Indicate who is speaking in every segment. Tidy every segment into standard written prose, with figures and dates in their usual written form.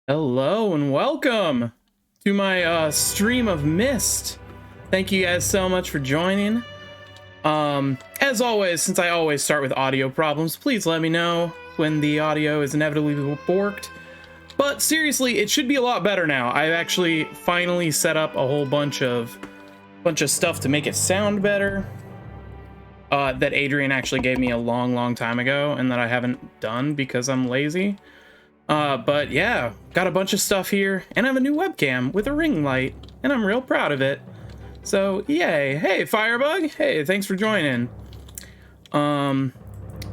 Speaker 1: Hello and welcome to my stream of Myst. Thank you guys so much for joining. As always, since I always start with audio problems, please let me know when the audio is inevitably borked. But seriously, it should be a lot better now. I've actually finally set up a whole bunch of stuff to make it sound better. That Adrian actually gave me a long time ago and that I haven't done because I'm lazy. But yeah, got a bunch of stuff here, and I have a new webcam with a ring light, and I'm real proud of it. So yay. Hey, Firebug. Hey, thanks for joining. So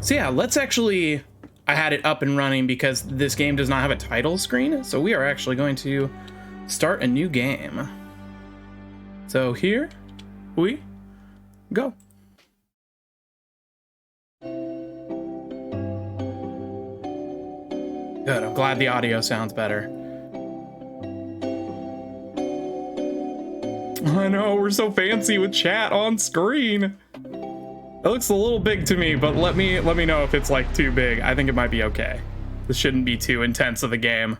Speaker 1: yeah, let's actually, I had it up and running because this game does not have a title screen, so we are actually going to start a new game. So here we go. Good, I'm glad the audio sounds better. I know, we're so fancy with chat on screen. It looks a little big to me, but let me know if it's like too big. I think it might be okay. This shouldn't be too intense of a game.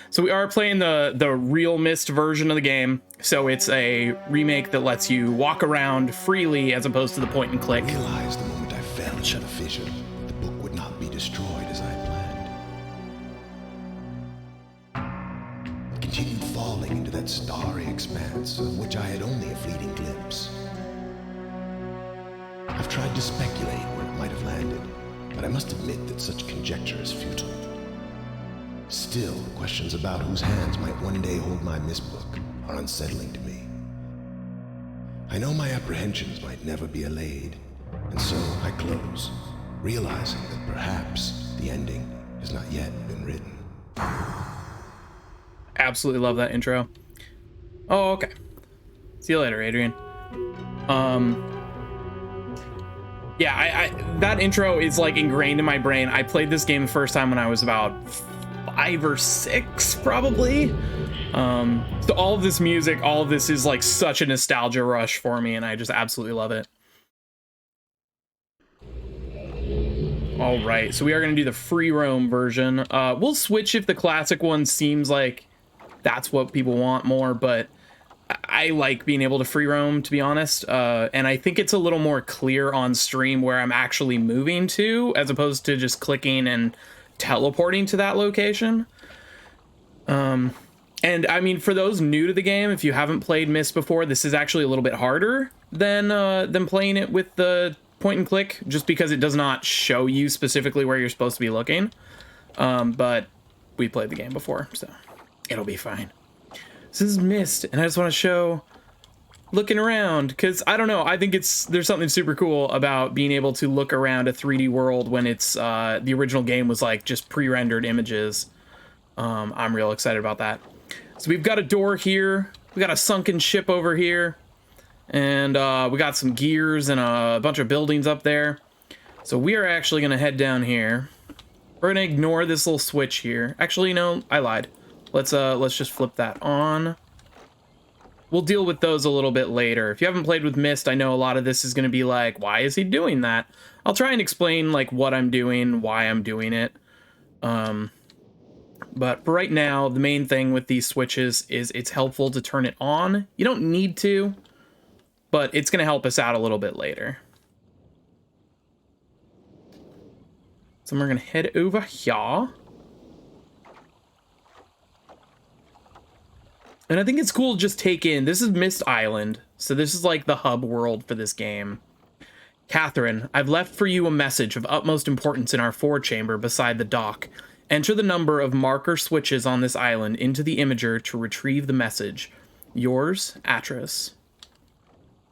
Speaker 1: So we are playing the real Myst version of the game. So it's a remake that lets you walk around freely as opposed to the point and click.
Speaker 2: I realized the moment I fell shut a fissure, the book would not be destroyed as I planned. It continued falling into that starry expanse of which I had only a fleeting glimpse. I've tried to speculate where it might have landed, but I must admit that such conjecture is futile. Still, the questions about whose hands might one day hold my Myst book are unsettling to me. I know my apprehensions might never be allayed, and so I close, realizing that perhaps the ending has not yet been written.
Speaker 1: Absolutely love that intro. Oh, okay. See you later, Adrian. Yeah, I that intro is like ingrained in my brain. I played this game the first time when I was about 5 or 6 probably. So all of this music, all of this is like such a nostalgia rush for me, and I just absolutely love it. All right, so we are going to do the free roam version. We'll switch if the classic one seems like that's what people want more, but I like being able to free roam, to be honest. And I think it's a little more clear on stream where I'm actually moving to, as opposed to just clicking and teleporting to that location. And I mean, for those new to the game, if you haven't played Myst before, this is actually a little bit harder than playing it with the point and click, just because it does not show you specifically where you're supposed to be looking. But we played the game before, so it'll be fine. This is Myst, and I just want to show looking around, because I don't know, I think there's something super cool about being able to look around a 3D world when it's the original game was like just pre-rendered images. I'm real excited about that. So we've got a door here, we got a sunken ship over here, and we got some gears and a bunch of buildings up there. So we are actually gonna head down here. We're gonna ignore this little switch here. Actually, no, I lied. Let's just flip that on. We'll deal with those a little bit later. If you haven't played with Myst, I know a lot of this is going to be like, why is he doing that? I'll try and explain like what I'm doing, why I'm doing it. But for right now, the main thing with these switches is it's helpful to turn it on. You don't need to, but it's going to help us out a little bit later. So we're going to head over here. And I think it's cool to just take in, this is Myst Island, so this is like the hub world for this game. Catherine, I've left for you a message of utmost importance in our forechamber beside the dock. Enter the number of marker switches on this island into the imager to retrieve the message. Yours, Atris.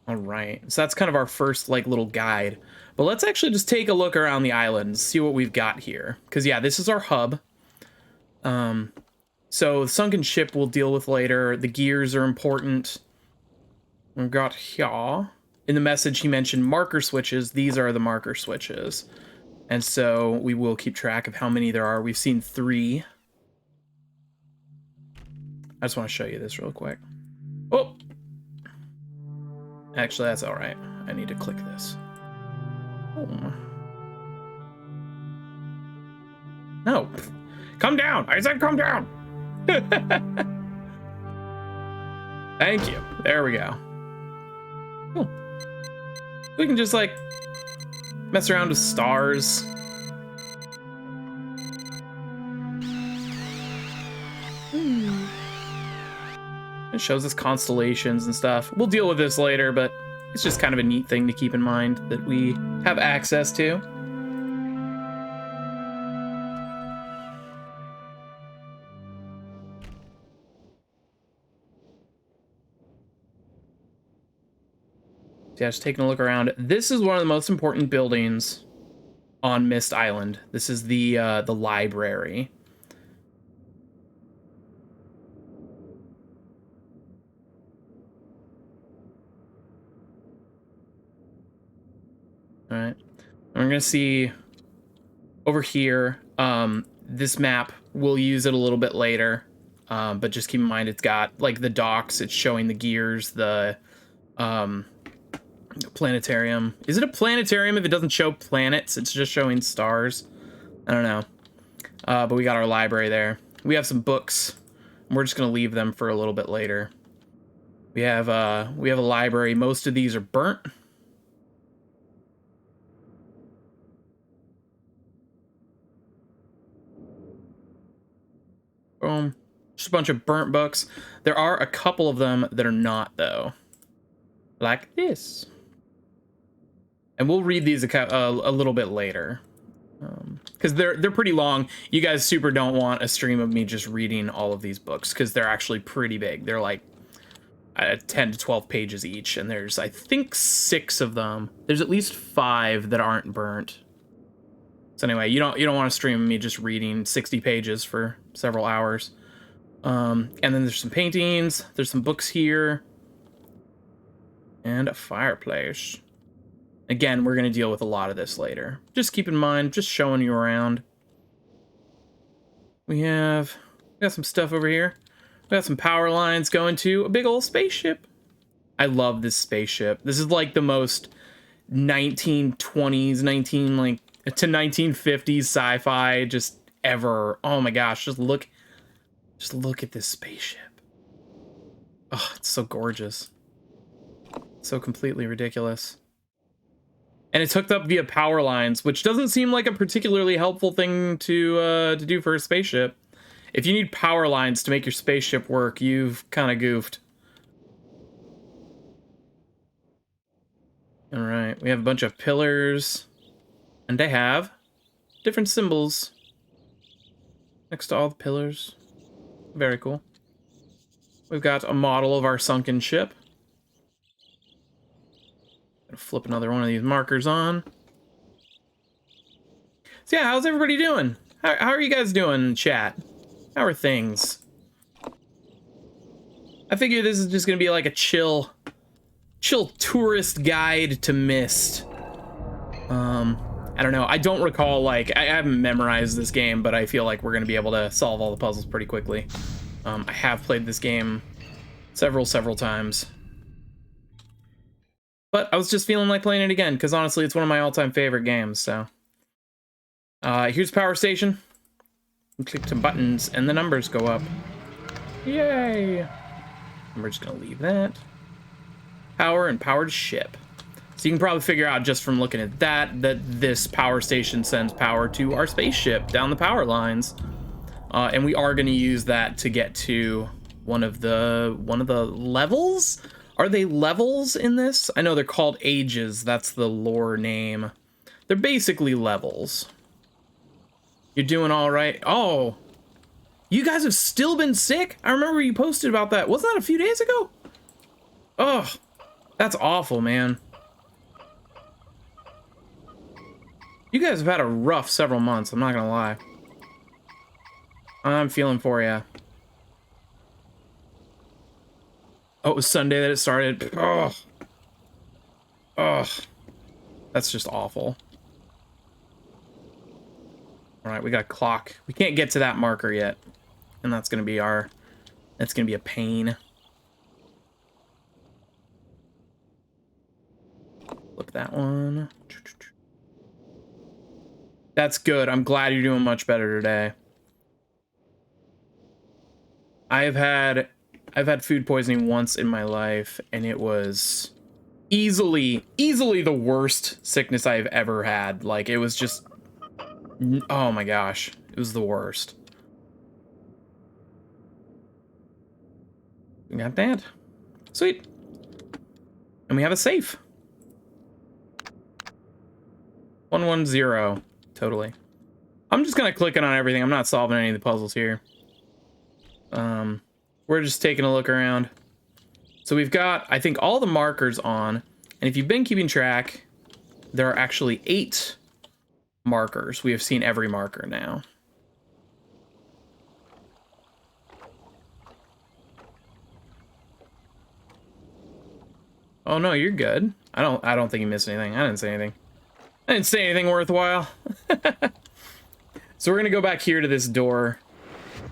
Speaker 1: All right, so that's kind of our first like little guide. But let's actually just take a look around the island, see what we've got here. Because yeah, this is our hub. So the sunken ship we'll deal with later. The gears are important. We've got here. In the message he mentioned marker switches. These are the marker switches. And so we will keep track of how many there are. We've seen 3. I just want to show you this real quick. Oh! Actually, that's all right. I need to click this. Oh. No. Come down. I said come down. Thank you. There we go. Cool. We can just like mess around with stars. It shows us constellations and stuff. We'll deal with this later, but it's just kind of a neat thing to keep in mind that we have access to. Yeah, just taking a look around. This is one of the most important buildings on Myst Island. This is the library. All right, we're gonna see over here. This map, we'll use it a little bit later, but just keep in mind it's got like the docks. It's showing the gears, the planetarium. Is it a planetarium if it doesn't show planets? It's just showing stars. I don't know. But we got our library there. We have some books. We're just gonna leave them for a little bit later. We have a library. Most of these are burnt. Boom. Just a bunch of burnt books. There are a couple of them that are not, though. Like this. And we'll read these a little bit later. Because they're pretty long. You guys super don't want a stream of me just reading all of these books, because they're actually pretty big. They're like 10 to 12 pages each, and there's, I think, 6 of them. There's at least 5 that aren't burnt. So anyway, you don't want to stream me just reading 60 pages for several hours. And then there's some paintings. There's some books here. And a fireplace. Again, we're going to deal with a lot of this later. Just keep in mind, just showing you around. We got some stuff over here. We got some power lines going to a big old spaceship. I love this spaceship. This is like the most 1920s, to 1950s sci-fi just ever. Oh my gosh, just look at this spaceship. Oh, it's so gorgeous. So completely ridiculous. And it's hooked up via power lines, which doesn't seem like a particularly helpful thing to do for a spaceship. If you need power lines to make your spaceship work, you've kind of goofed. All right, we have a bunch of pillars, and they have different symbols next to all the pillars. Very cool. We've got a model of our sunken ship. Gonna flip another one of these markers on. So yeah, how's everybody doing? How are you guys doing in chat? How are things? I figure this is just gonna be like a chill tourist guide to Myst. I don't know. I don't recall, like, I haven't memorized this game, but I feel like we're gonna be able to solve all the puzzles pretty quickly. I have played this game several times. But I was just feeling like playing it again, because honestly, it's one of my all-time favorite games, so. Here's Power Station. You click some buttons, and the numbers go up. Yay! And we're just gonna leave that. Power and powered ship. So you can probably figure out just from looking at that this power station sends power to our spaceship down the power lines. And we are gonna use that to get to one of the levels? Are they levels in this? I know they're called ages. That's the lore name. They're basically levels. You're doing all right. Oh, you guys have still been sick? I remember you posted about that. Wasn't that a few days ago? Oh, that's awful, man. You guys have had a rough several months. I'm not gonna lie. I'm feeling for you. Oh, it was Sunday that it started. Oh. Oh. That's just awful. All right, we got a clock. We can't get to that marker yet. And that's going to be that's going to be a pain. Flip that one. That's good. I'm glad you're doing much better today. I've had food poisoning once in my life, and it was easily the worst sickness I've ever had. Like, it was just, oh my gosh, it was the worst. We got that. Sweet. And we have a safe. 110. Totally. I'm just gonna click it on everything. I'm not solving any of the puzzles here. We're just taking a look around. So we've got, I think, all the markers on. And if you've been keeping track, there are actually 8 markers. We have seen every marker now. Oh no, you're good. I don't think you missed anything. I didn't say anything. I didn't say anything worthwhile. So we're gonna go back here to this door.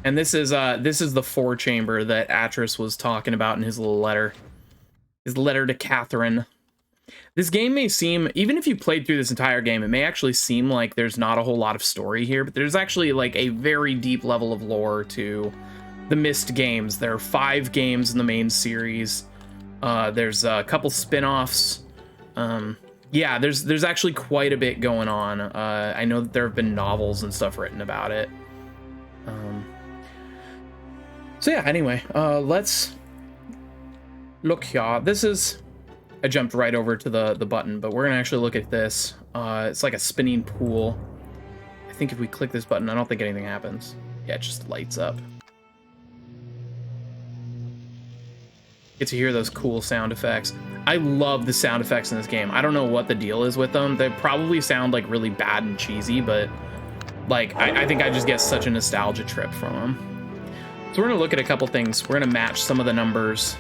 Speaker 1: And this is the 4 chamber that Atris was talking about in his little letter. His letter to Catherine. This game may seem, even if you played through this entire game, it may actually seem like there's not a whole lot of story here, but there's actually like a very deep level of lore to the Myst games. There are 5 games in the main series. There's a couple spin-offs. Yeah, there's actually quite a bit going on. I know that there have been novels and stuff written about it. So yeah, anyway, let's look here. This is, I jumped right over to the button, but we're gonna actually look at this. It's like a spinning pool. I think if we click this button, I don't think anything happens. Yeah, it just lights up. Get to hear those cool sound effects. I love the sound effects in this game. I don't know what the deal is with them. They probably sound like really bad and cheesy, but like I think I just get such a nostalgia trip from them. So we're gonna look at a couple things. We're gonna match some of the numbers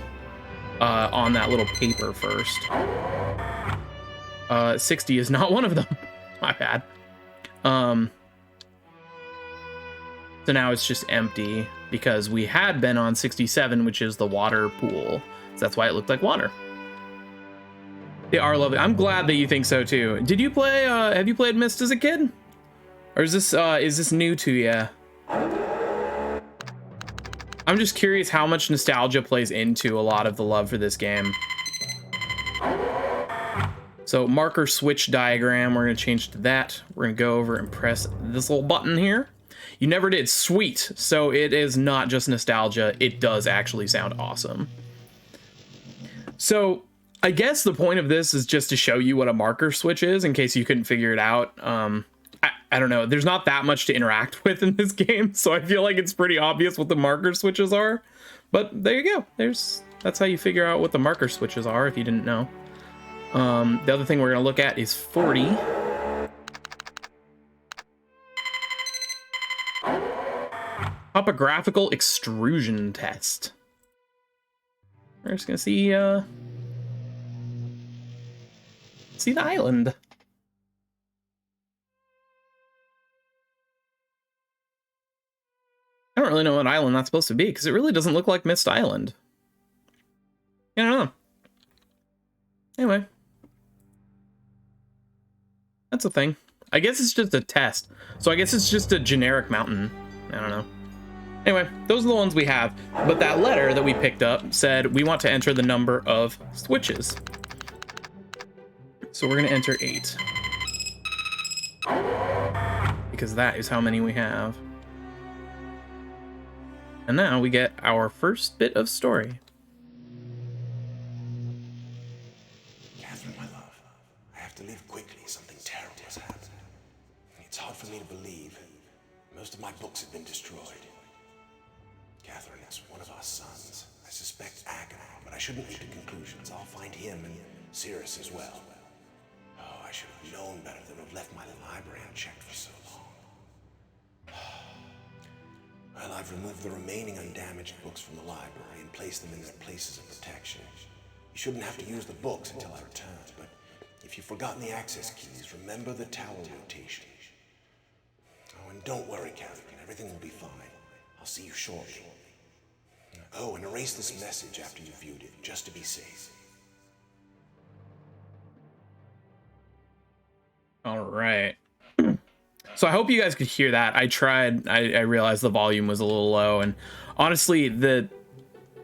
Speaker 1: on that little paper first. 60 is not one of them. My bad. So now it's just empty because we had been on 67, which is the water pool. So that's why it looked like water. They are lovely. I'm glad that you think so too. Did you play, have you played Myst as a kid? Or is this new to you? I'm just curious how much nostalgia plays into a lot of the love for this game. So marker switch diagram, we're gonna change to that. We're gonna go over and press this little button here. You never did, sweet. So it is not just nostalgia, it does actually sound awesome. So I guess the point of this is just to show you what a marker switch is in case you couldn't figure it out. I don't know, there's not that much to interact with in this game, so I feel like it's pretty obvious what the marker switches are. But there you go, that's how you figure out what the marker switches are if you didn't know. The other thing we're gonna look at is 40. Topographical extrusion test. We're just gonna see the island. I don't really know what island that's supposed to be because it really doesn't look like Myst Island. I don't know. Anyway, that's a thing. I guess it's just a test. So I guess it's just a generic mountain. I don't know. Anyway, those are the ones we have. But that letter that we picked up said we want to enter the number of switches. So we're going to enter 8. Because that is how many we have. And now we get our first bit of story.
Speaker 2: Catherine, my love, I have to leave quickly. Something terrible has happened. It's hard for me to believe. Most of my books have been destroyed. Catherine, it's one of our sons. I suspect Agamemnon, but I shouldn't leap to conclusions. I'll find him and Cirrus as well. Oh, I should have known better than to have left my library unchecked for so long. Well, I've removed the remaining undamaged books from the library and placed them in their places of protection. You shouldn't have to use the books until I return, but if you've forgotten the access keys, remember the tower rotation. Oh, and don't worry, Catherine. Everything will be fine. I'll see you shortly. Oh, and erase this message after you've viewed it, just to be safe.
Speaker 1: All right. So I hope you guys could hear that. I tried. I realized the volume was a little low, and honestly, the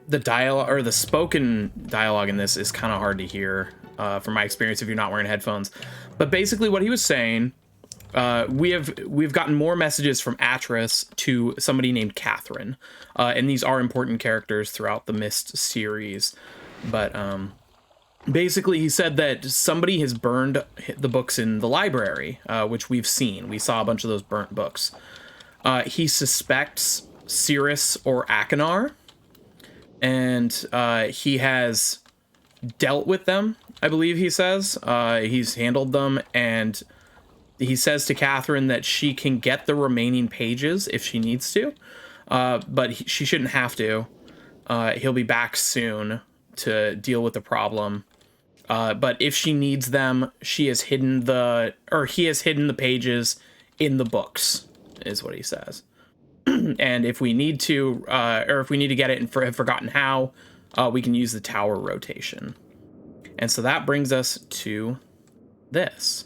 Speaker 1: dialogue or the spoken dialogue in this is kind of hard to hear from my experience if you're not wearing headphones. But basically, what he was saying, we've gotten more messages from Atris to somebody named Catherine, and these are important characters throughout the Myst series. But basically, he said that somebody has burned the books in the library, which we've seen. We saw a bunch of those burnt books. He suspects Cirrus or Akinar, and he has dealt with them, I believe he says. He's handled them, and he says to Catherine that she can get the remaining pages if she needs to, but she shouldn't have to. He'll be back soon to deal with the problem. But if she needs them, he has hidden the pages in the books, is what he says. And if we need to, or if we need to get it and have forgotten how, we can use the tower rotation. And so that brings us to this.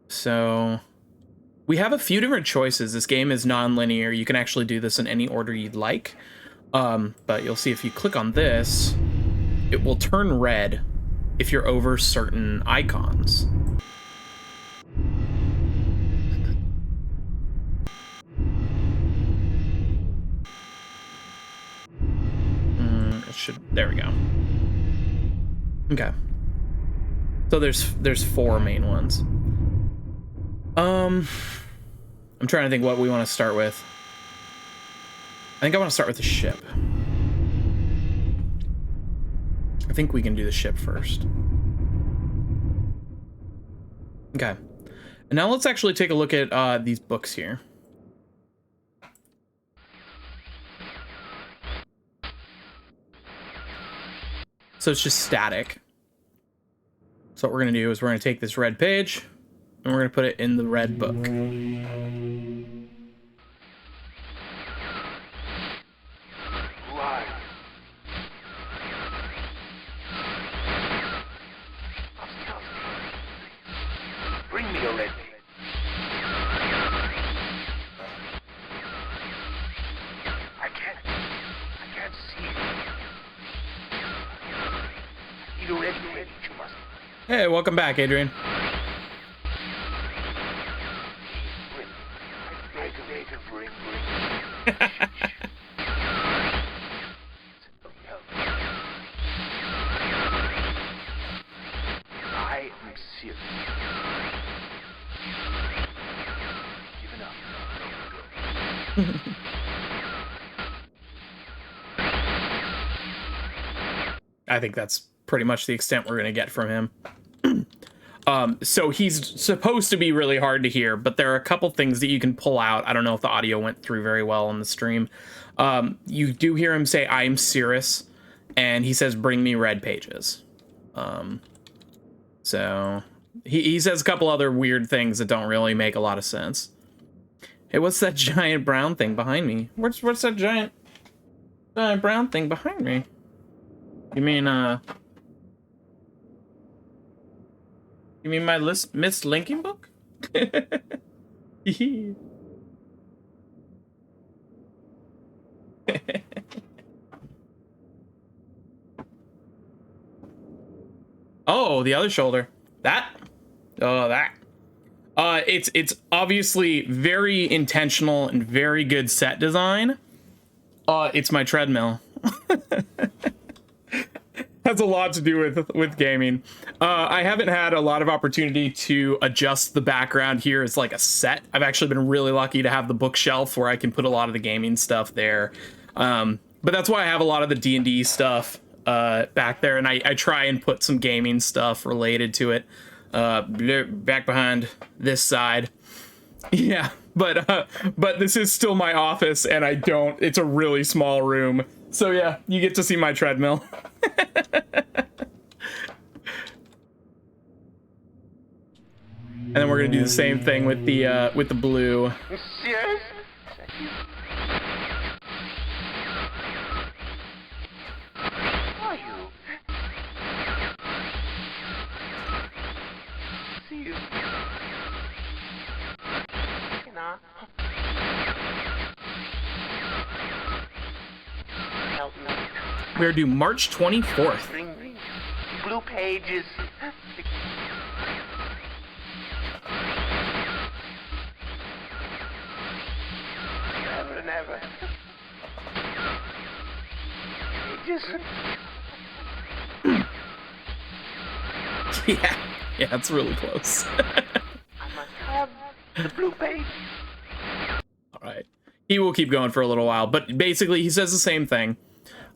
Speaker 1: So we have a few different choices. This game is non-linear. You can actually do this in any order you'd like. But you'll see if you click on this, it will turn red if you're over certain icons. There we go. Okay. So there's 4 main ones. I'm trying to think what we want to start with. I think I want to start with the ship. I think we can do the ship first. Okay. And now let's actually take a look at these books here. So it's just static. So what we're going to do is we're going to take this red page and we're going to put it in the red book.
Speaker 3: Bring me a red page. I can't see it. I need a red page, you must.
Speaker 1: Hey, welcome back, Adrian.
Speaker 3: Bring. I am serious. Give it up.
Speaker 1: I think that's pretty much the extent we're going to get from him. So he's supposed to be really hard to hear, but there are a couple things that you can pull out. I don't know if the audio went through very well on the stream. You do hear him say, "I'm Cirrus," and he says, "Bring me red pages." So he says a couple other weird things that don't really make a lot of sense. Hey, what's that giant brown thing behind me? What's that giant brown thing behind me? You mean my Myst linking book? Oh, the other shoulder. That. Oh, that. It's obviously very intentional and very good set design. It's my treadmill. Has a lot to do with gaming. I haven't had a lot of opportunity to adjust the background here as like a set. I've actually been really lucky to have the bookshelf where I can put a lot of the gaming stuff there. But that's why I have a lot of the D&D stuff back there, and I try and put some gaming stuff related to it back behind this side. Yeah, but this is still my office, and it's a really small room. So yeah, you get to see my treadmill. And then we're gonna do the same thing with the blue.
Speaker 3: Yes. Are you? See you.
Speaker 1: We are due March 24th.
Speaker 3: Ring, ring. Blue pages. Never, never. Pages.
Speaker 1: Yeah, it's really close.
Speaker 3: I must have the blue page.
Speaker 1: All right. He will keep going for a little while, but basically he says the same thing.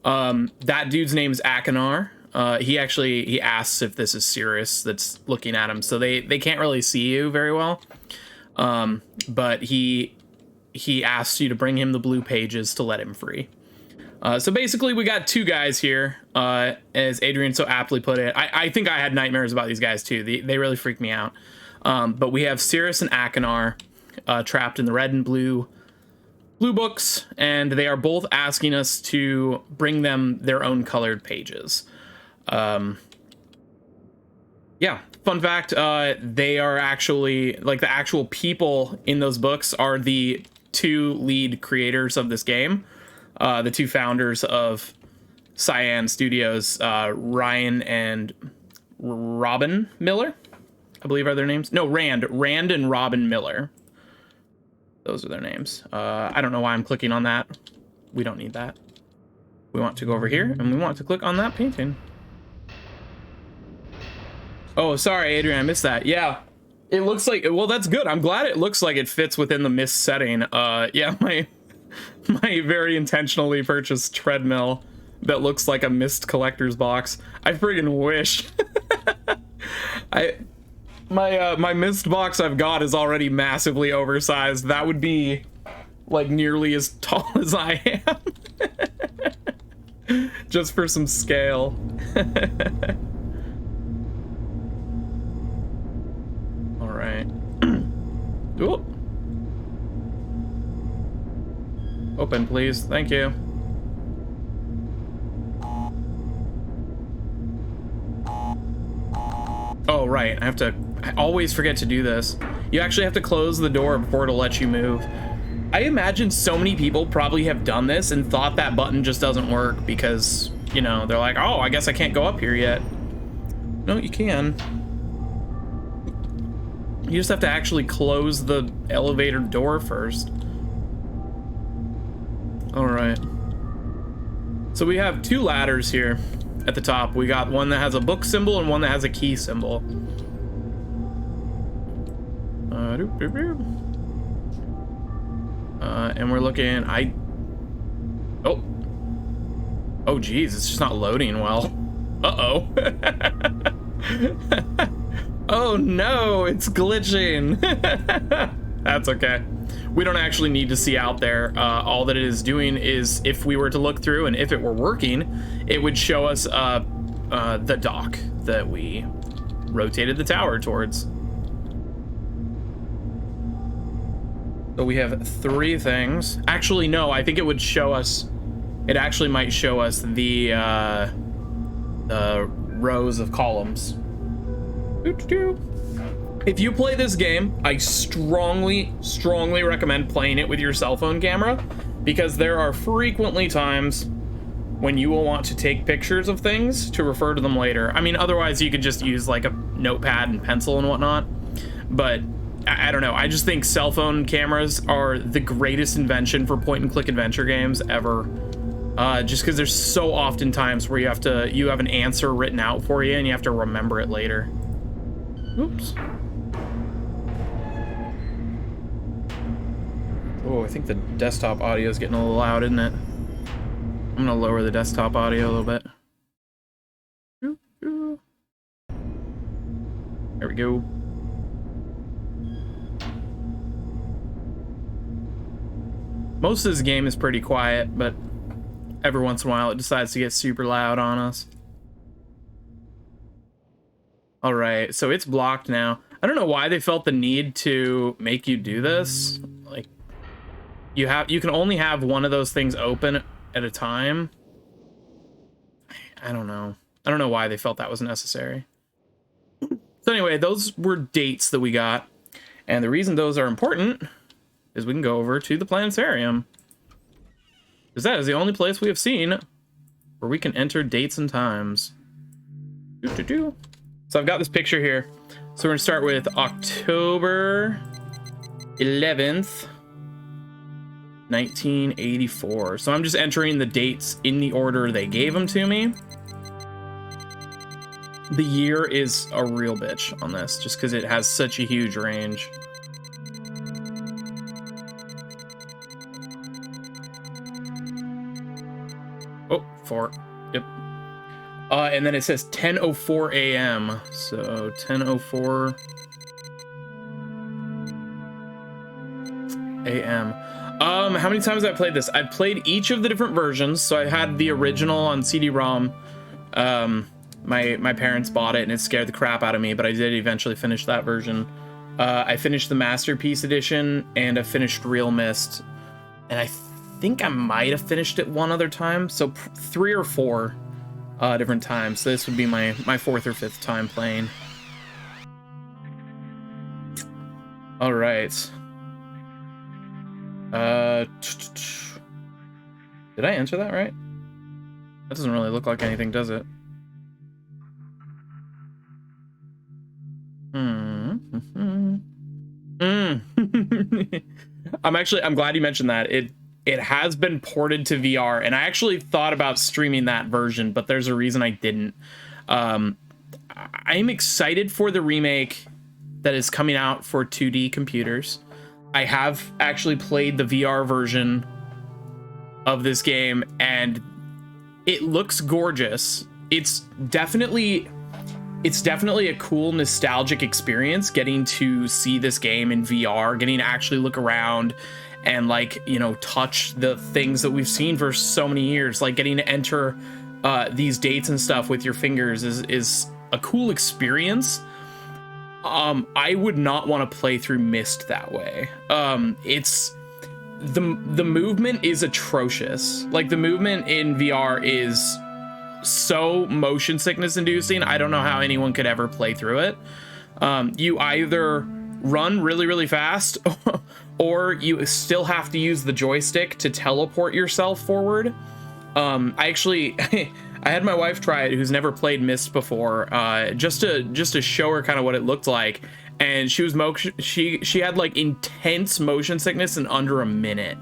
Speaker 1: That dude's name's Akinar. He asks if this is Cirrus that's looking at him, so they can't really see you very well. But he asks you to bring him the blue pages to let him free. So basically we got two guys here, as Adrian so aptly put it. I think I had nightmares about these guys too. They really freak me out. But we have Cirrus and Akinar, trapped in the red and blue books, and they are both asking us to bring them their own colored pages. Yeah, fun fact, they are actually, like, the actual people in those books are the two lead creators of this game, the two founders of Cyan Studios, Ryan and Robin Miller, I believe are their names. No, Rand and Robin Miller. Those are their names. I don't know why I'm clicking on that. We don't need that. We want to go over here, and we want to click on that painting. Oh, sorry, Adrian, I missed that. Yeah, it looks like, well, that's good. I'm glad it looks like it fits within the Myst setting. Yeah, my very intentionally purchased treadmill that looks like a Myst collector's box. I friggin' wish. My Myst box I've got is already massively oversized. That would be like nearly as tall as I am. Just for some scale. All right. Ooh. Open, please. Thank you. Oh, right. I always forget to do this. You actually have to close the door before it'll let you move. I imagine so many people probably have done this and thought that button just doesn't work because, you know, they're like, oh, I guess I can't go up here yet. No, you can. You just have to actually close the elevator door first. All right. So we have two ladders here at the top. We got one that has a book symbol and one that has a key symbol. And we're looking, oh geez, it's just not loading well. Uh-oh. Oh no, it's glitching. That's okay. We don't actually need to see out there. All that it is doing is, if we were to look through and if it were working, it would show us the dock that we rotated the tower towards. So we have three things. Actually, no, I think it would show us, it actually might show us the rows of columns. If you play this game, I strongly recommend playing it with your cell phone camera, because there are frequently times when you will want to take pictures of things to refer to them later. I mean, otherwise you could just use like a notepad and pencil and whatnot, but I don't know. I just think cell phone cameras are the greatest invention for point-and-click adventure games ever. Just because there's so often times where you have an answer written out for you and you have to remember it later. Oops. Oh, I think the desktop audio is getting a little loud, isn't it? I'm gonna lower the desktop audio a little bit. There we go. Most of this game is pretty quiet, but every once in a while it decides to get super loud on us. All right, so it's blocked now. I don't know why they felt the need to make you do this. Like, you can only have one of those things open at a time. I don't know. I don't know why they felt that was necessary. So anyway, those were dates that we got. And the reason those are important is we can go over to the planetarium, because that is the only place we have seen where we can enter dates and times. So I've got this picture here. So we're gonna start with October 11th, 1984. So I'm just entering the dates in the order they gave them to me. The year is a real bitch on this, just because it has such a huge range. Oh, 4. Yep. And then it says 10:04 a.m. So 10:04 a.m. How many times have I played this? I've played each of the different versions. So I had the original on CD-ROM. My parents bought it and it scared the crap out of me, but I did eventually finish that version. I finished the Masterpiece Edition and I finished Real Myst, and I think I might have finished it one other time. So 3 or 4 different times. So this would be my 4th or 5th time playing. All right. Did I enter that right? That doesn't really look like anything, does it? I'm glad you mentioned that. It has been ported to VR, and I actually thought about streaming that version, but there's a reason I didn't. I'm excited for the remake that is coming out for 2D computers. I have actually played the VR version of this game, and it looks gorgeous. It's definitely a cool nostalgic experience getting to see this game in VR, getting to actually look around and, like, you know, touch the things that we've seen for so many years. Like, getting to enter these dates and stuff with your fingers is a cool experience. I would not want to play through Myst that way. It's the movement is atrocious. Like, the movement in VR is so motion sickness inducing. I don't know how anyone could ever play through it. You either run really, really fast or you still have to use the joystick to teleport yourself forward. I actually I had my wife try it, who's never played Myst before, just to show her kind of what it looked like, and she was she had like intense motion sickness in under a minute.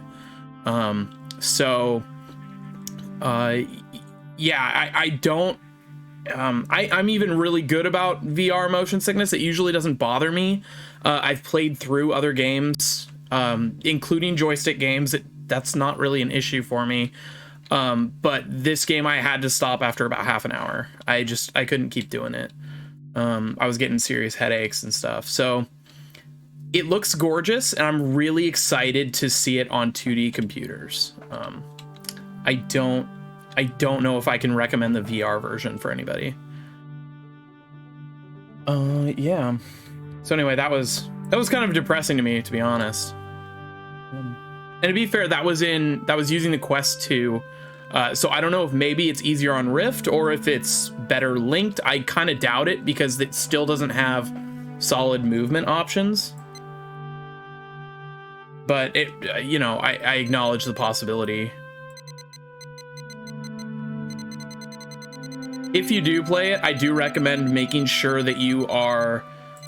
Speaker 1: Yeah, I don't. I'm even really good about VR motion sickness. It usually doesn't bother me. I've played through other games, including joystick games. That's not really an issue for me. But this game I had to stop after about half an hour. I couldn't keep doing it. I was getting serious headaches and stuff. So it looks gorgeous, and I'm really excited to see it on 2D computers. I don't know if I can recommend the VR version for anybody. Yeah. So anyway, that was kind of depressing to me, to be honest. And to be fair, that was using the Quest 2. So I don't know if maybe it's easier on Rift or if it's better linked. I kind of doubt it, because it still doesn't have solid movement options. But it, you know, I acknowledge the possibility. If you do play it, I do recommend making sure that you are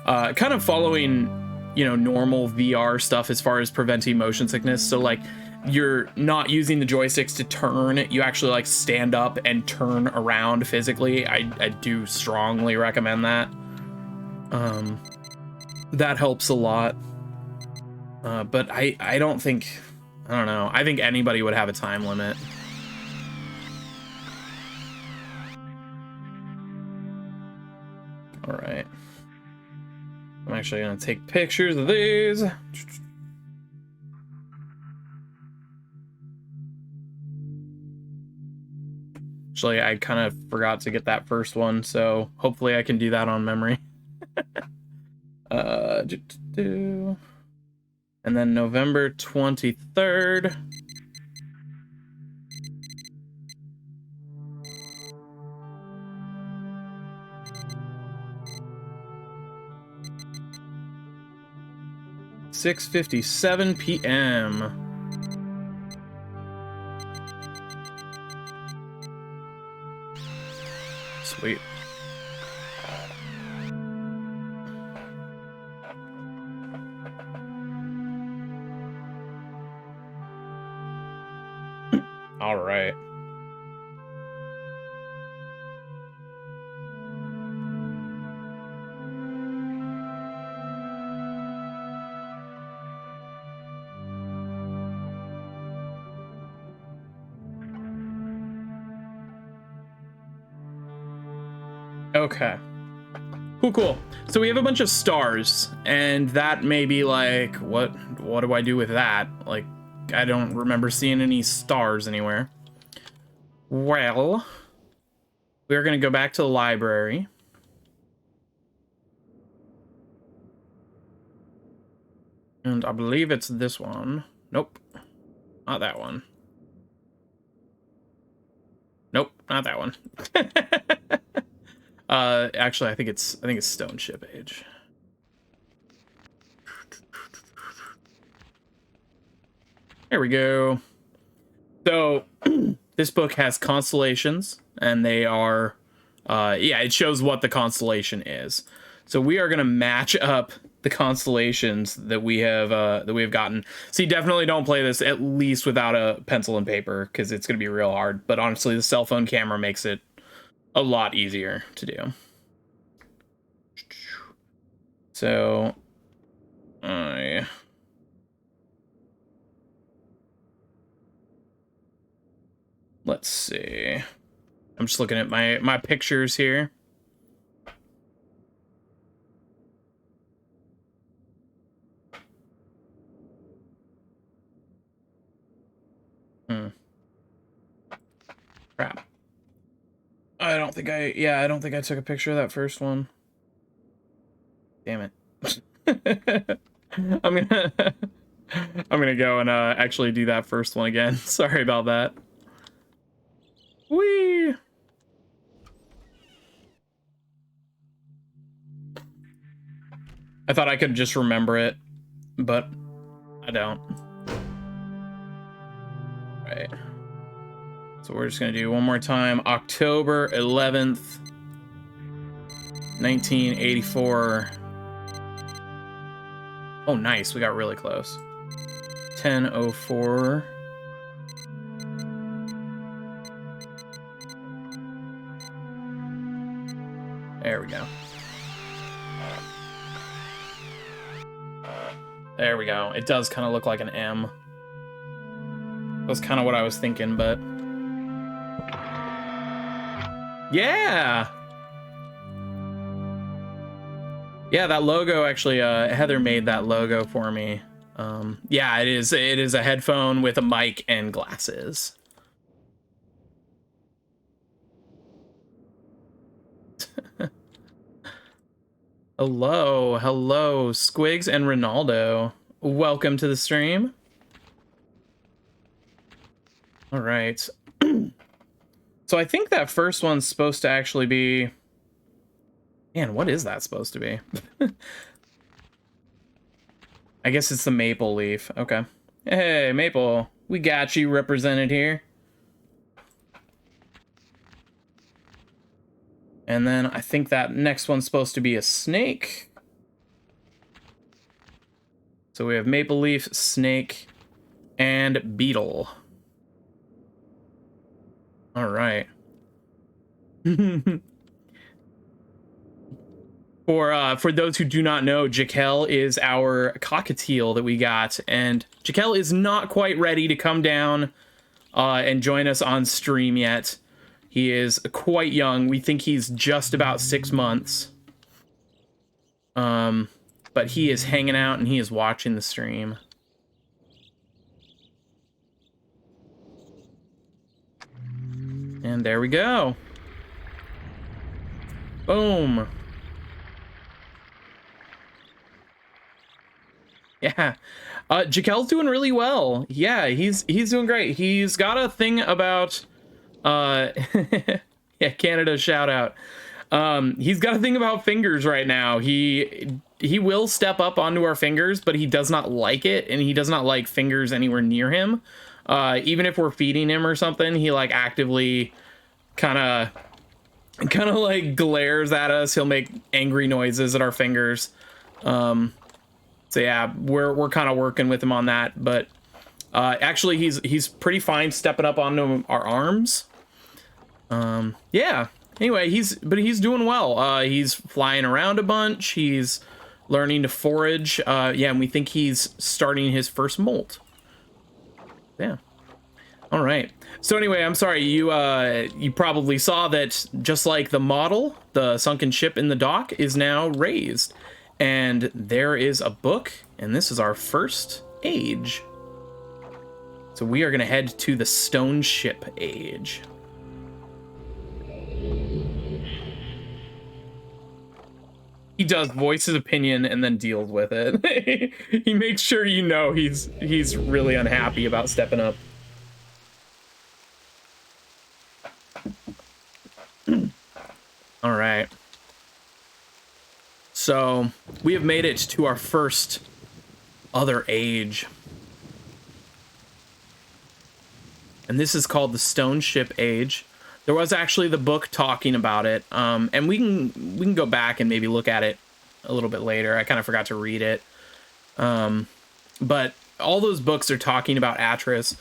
Speaker 1: kind of following, you know, normal VR stuff as far as preventing motion sickness. So, like, you're not using the joysticks to turn. You actually, like, stand up and turn around physically. I do strongly recommend that. That helps a lot. But I don't know. I think anybody would have a time limit. All right. I'm actually going to take pictures of these. Actually, I kind of forgot to get that first one, so hopefully I can do that on memory. And then November 23rd. $6:57 p.m. Sweet. All right. Okay. Cool. So we have a bunch of stars, and that may be like, what do I do with that? Like, I don't remember seeing any stars anywhere. Well, we're gonna go back to the library. And I believe it's this one. Nope. Not that one. Nope, not that one. Actually, I think it's Stone Ship Age. There we go. So this book has constellations, and they are, yeah, it shows what the constellation is. So we are gonna match up the constellations that we have gotten. So you definitely don't play this at least without a pencil and paper, because it's gonna be real hard. But honestly, the cell phone camera makes it a lot easier to do. So let's see. I'm just looking at my pictures here. Crap. I don't think I took a picture of that first one. Damn it. I'm gonna go and actually do that first one again. Sorry about that. Whee! I thought I could just remember it, but I don't. Right. So we're just gonna do one more time. October 11th, 1984. Oh, nice. We got really close. 10:04. There we go. There we go. It does kind of look like an M. That's kind of what I was thinking, but... Yeah! Yeah, that logo actually, Heather made that logo for me. Yeah, it is a headphone with a mic and glasses. Hello, Squigs and Ronaldo. Welcome to the stream. All right. So I think that first one's supposed to actually be... Man, what is that supposed to be? I guess it's the maple leaf. Okay. Hey, Maple. We got you represented here. And then I think that next one's supposed to be a snake. So we have maple leaf, snake, and beetle. All right. For those who do not know, Jaquel is our cockatiel that we got, and Jaquel is not quite ready to come down and join us on stream yet. He is quite young. We think he's just about 6 months. But he is hanging out and he is watching the stream. And there we go. Boom. Yeah. Jaquel's doing really well. Yeah, he's doing great. He's got a thing about yeah, Canada shout out. He's got a thing about fingers right now. He will step up onto our fingers, but he does not like it, and he does not like fingers anywhere near him. Even if we're feeding him or something, he like actively kind of kind of like glares at us. He'll make angry noises at our fingers. So yeah, we're kind of working with him on that, but actually he's pretty fine stepping up onto our arms. Yeah. Anyway, he's doing well. He's flying around a bunch. He's learning to forage. Yeah, and we think he's starting his first molt. Yeah. All right. So anyway, I'm sorry. You probably saw that just like the model, the sunken ship in the dock is now raised. And there is a book, and this is our first age. So we are going to head to the stone ship age. He does voice his opinion and then deals with it. He makes sure you know he's really unhappy about stepping up. All right. So we have made it to our first other age. And this is called the Stone Ship Age. There was actually the book talking about it, and we can go back and maybe look at it a little bit later. I kind of forgot to read it, but all those books are talking about Atris.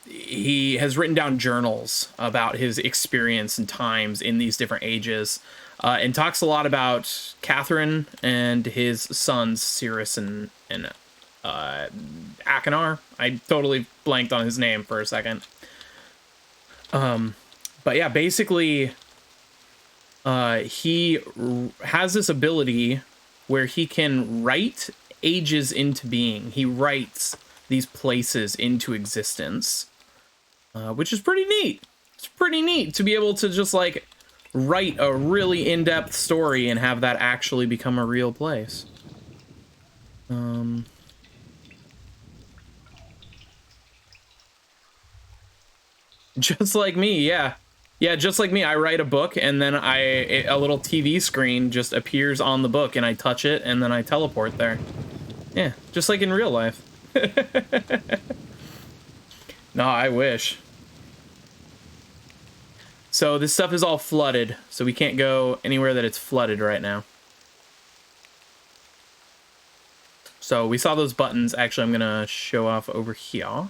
Speaker 1: He has written down journals about his experience and times in these different ages, and talks a lot about Catherine and his sons Cirrus and Akinar. I totally blanked on his name for a second. But yeah, basically, he has this ability where he can write ages into being. He writes these places into existence, which is pretty neat. It's pretty neat to be able to just like write a really in-depth story and have that actually become a real place. Just like me, yeah. Yeah, just like me, I write a book and then a little TV screen just appears on the book and I touch it and then I teleport there. Yeah, just like in real life. No, I wish. So this stuff is all flooded, so we can't go anywhere that it's flooded right now. So we saw those buttons. Actually, I'm gonna show off over here.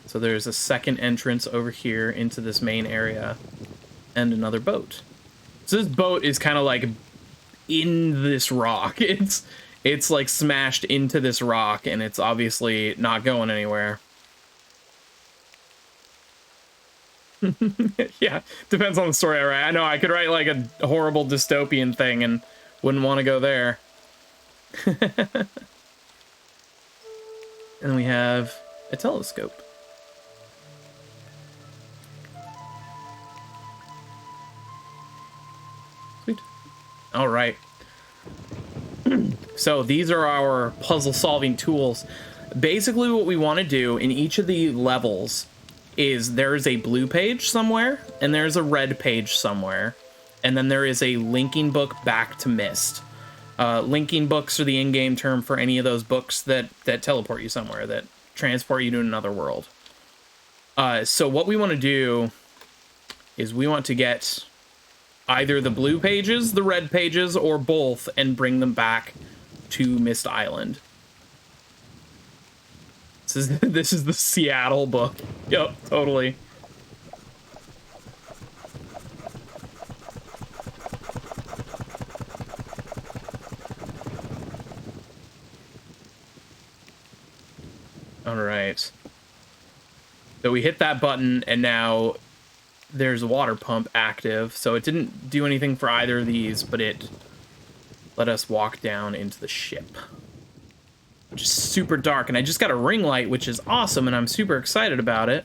Speaker 1: So there's a second entrance over here into this main area and another boat. So this boat is kind of like in this rock. It's like smashed into this rock and it's obviously not going anywhere. Yeah, depends on the story I write. I know I could write like a horrible dystopian thing and wouldn't want to go there. And then we have a telescope. Sweet. All right. So these are our puzzle solving tools. Basically what we want to do in each of the levels is there's a blue page somewhere and there's a red page somewhere. And then there is a linking book back to Myst. Linking books are the in-game term for any of those books that teleport you somewhere, that transport you to another world. So what we want to do is we want to get either the blue pages, the red pages, or both, and bring them back to Myst Island. This is the Seattle book. Yep, totally. All right. So we hit that button, and now there's a water pump active. So it didn't do anything for either of these, but it let us walk down into the ship, which is super dark. And I just got a ring light, which is awesome, and I'm super excited about it.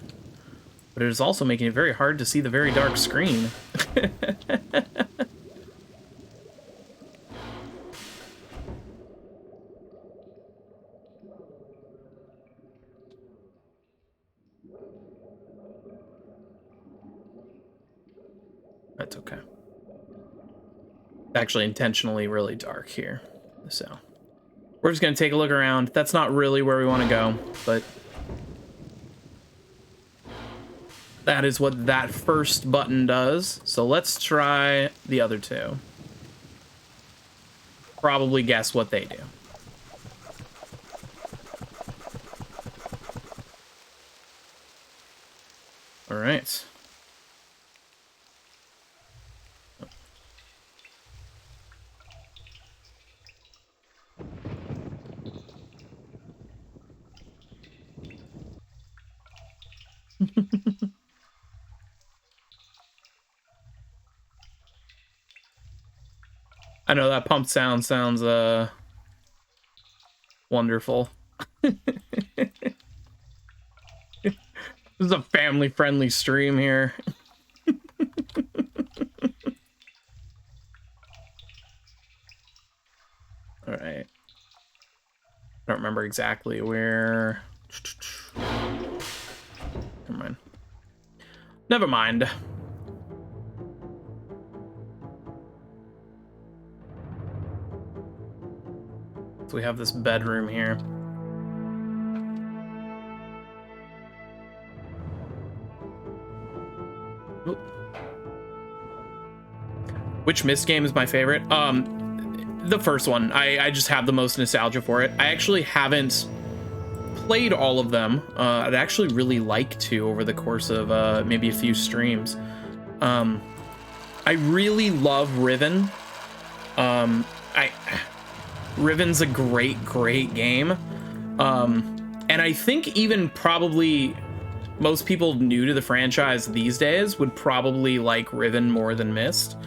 Speaker 1: But it is also making it very hard to see the very dark screen. That's okay. Actually, intentionally really dark here. So we're just going to take a look around. That's not really where we want to go, but That is what that first button does. So let's try the other two. Probably guess what they do. All right. I know that pump sound sounds wonderful. This is a family-friendly stream here. All right. I don't remember exactly where. Never mind. Never mind. So we have this bedroom here. Oop. Which Myst game is my favorite? The first one. I just have the most nostalgia for it. I actually haven't played all of them. I'd actually really like to over the course of maybe a few streams. I really love Riven. Riven's a great game. And I think even probably most people new to the franchise these days would probably like Riven more than Myst.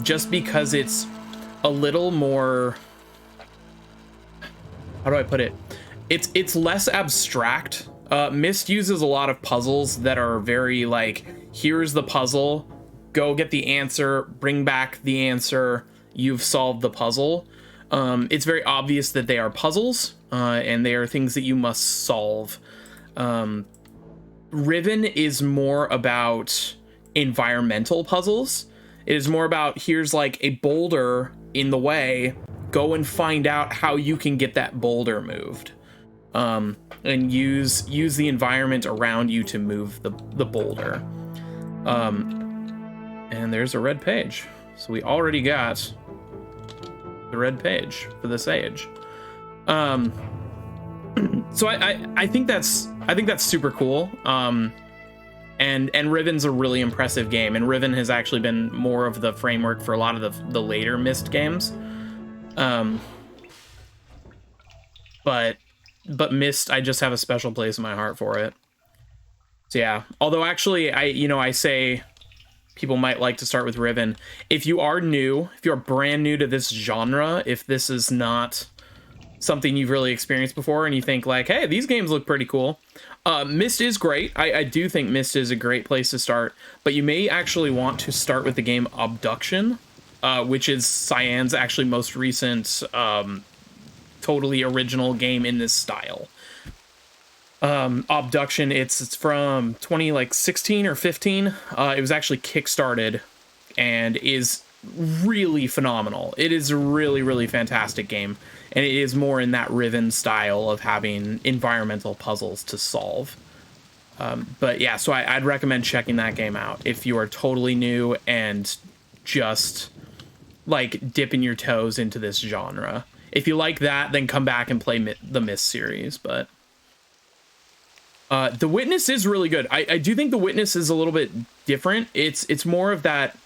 Speaker 1: Just because it's a little more, how do I put it? It's less abstract. Myst uses a lot of puzzles that are very like, here's the puzzle, go get the answer, bring back the answer, you've solved the puzzle. It's very obvious that they are puzzles, and they are things that you must solve. Riven is more about environmental puzzles. It is more about, here's like a boulder in the way, go and find out how you can get that boulder moved. And use the environment around you to move the boulder. And there's a red page. So we already got the red page for this age. So I think that's super cool. And Riven's a really impressive game, and Riven has actually been more of the framework for a lot of the later Myst games. But Myst, I just have a special place in my heart for it. So yeah, although actually I say people might like to start with Riven. If you are new, if you're brand new to this genre, if this is not something you've really experienced before and you think like, hey, these games look pretty cool, Myst is great. I do think Myst is a great place to start, but you may actually want to start with the game Abduction, which is Cyan's actually most recent totally original game in this style. Abduction, it's from 2016 or 15. It was actually kickstarted and is really phenomenal. It is a really fantastic game, and it is more in that Riven style of having environmental puzzles to solve. But yeah, so I'd recommend checking that game out if you are totally new and just like dipping your toes into this genre. If you like that, then come back and play the Myst series. But The Witness is really good. I do think The Witness is a little bit different. It's more of that.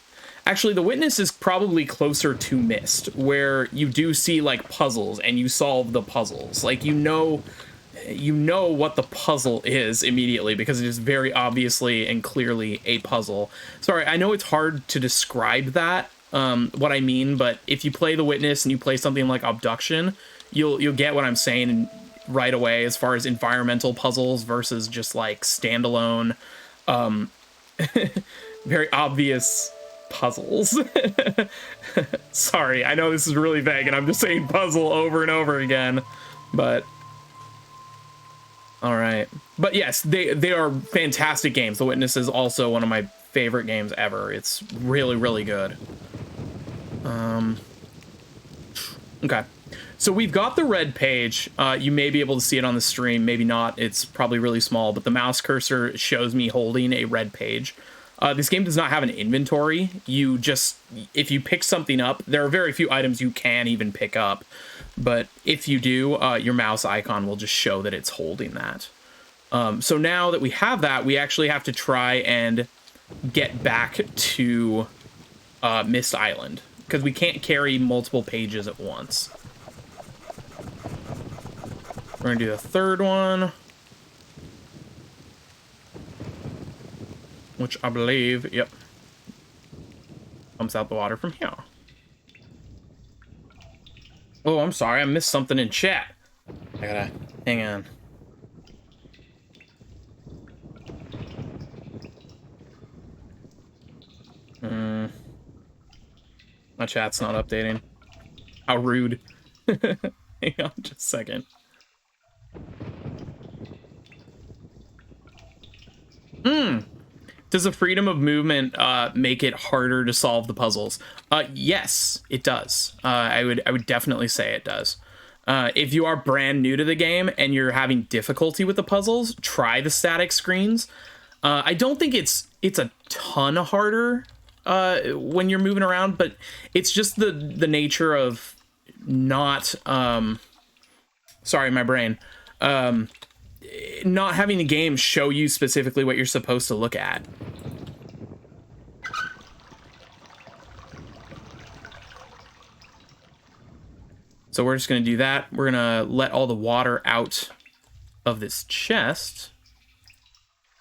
Speaker 1: Actually, The Witness is probably closer to Myst, where you do see like puzzles and you solve the puzzles. Like you know what the puzzle is immediately because it is very obviously and clearly a puzzle. Sorry, I know it's hard to describe that. What I mean, but if you play The Witness and you play something like Abduction, you'll get what I'm saying right away as far as environmental puzzles versus just like standalone, very obvious puzzles. Sorry, I know this is really vague and I'm just saying puzzle over and over again, but all right. But yes, they are fantastic games. The Witness is also one of my favorite games ever. It's really good. Okay, So we've got the red page. You may be able to see it on the stream, maybe not. It's probably really small, but the mouse cursor shows me holding a red page. This game does not have an inventory. You just, if you pick something up, there are very few items you can even pick up. But if you do, your mouse icon will just show that it's holding that. So now that we have that, we actually have to try and get back to Myst Island, because we can't carry multiple pages at once. We're gonna do the third one, which I believe, yep, comes out the water from here. Oh, I'm sorry, I missed something in chat. I gotta, hang on. My chat's not updating. How rude. Hang on just a second. Does the freedom of movement make it harder to solve the puzzles? Yes, it does. I would definitely say it does. If you are brand new to the game and you're having difficulty with the puzzles, try the static screens. I don't think it's a ton harder when you're moving around, but it's just the nature of not sorry, my brain. Not having the game show you specifically what you're supposed to look at. So we're just going to do that. We're going to let all the water out of this chest,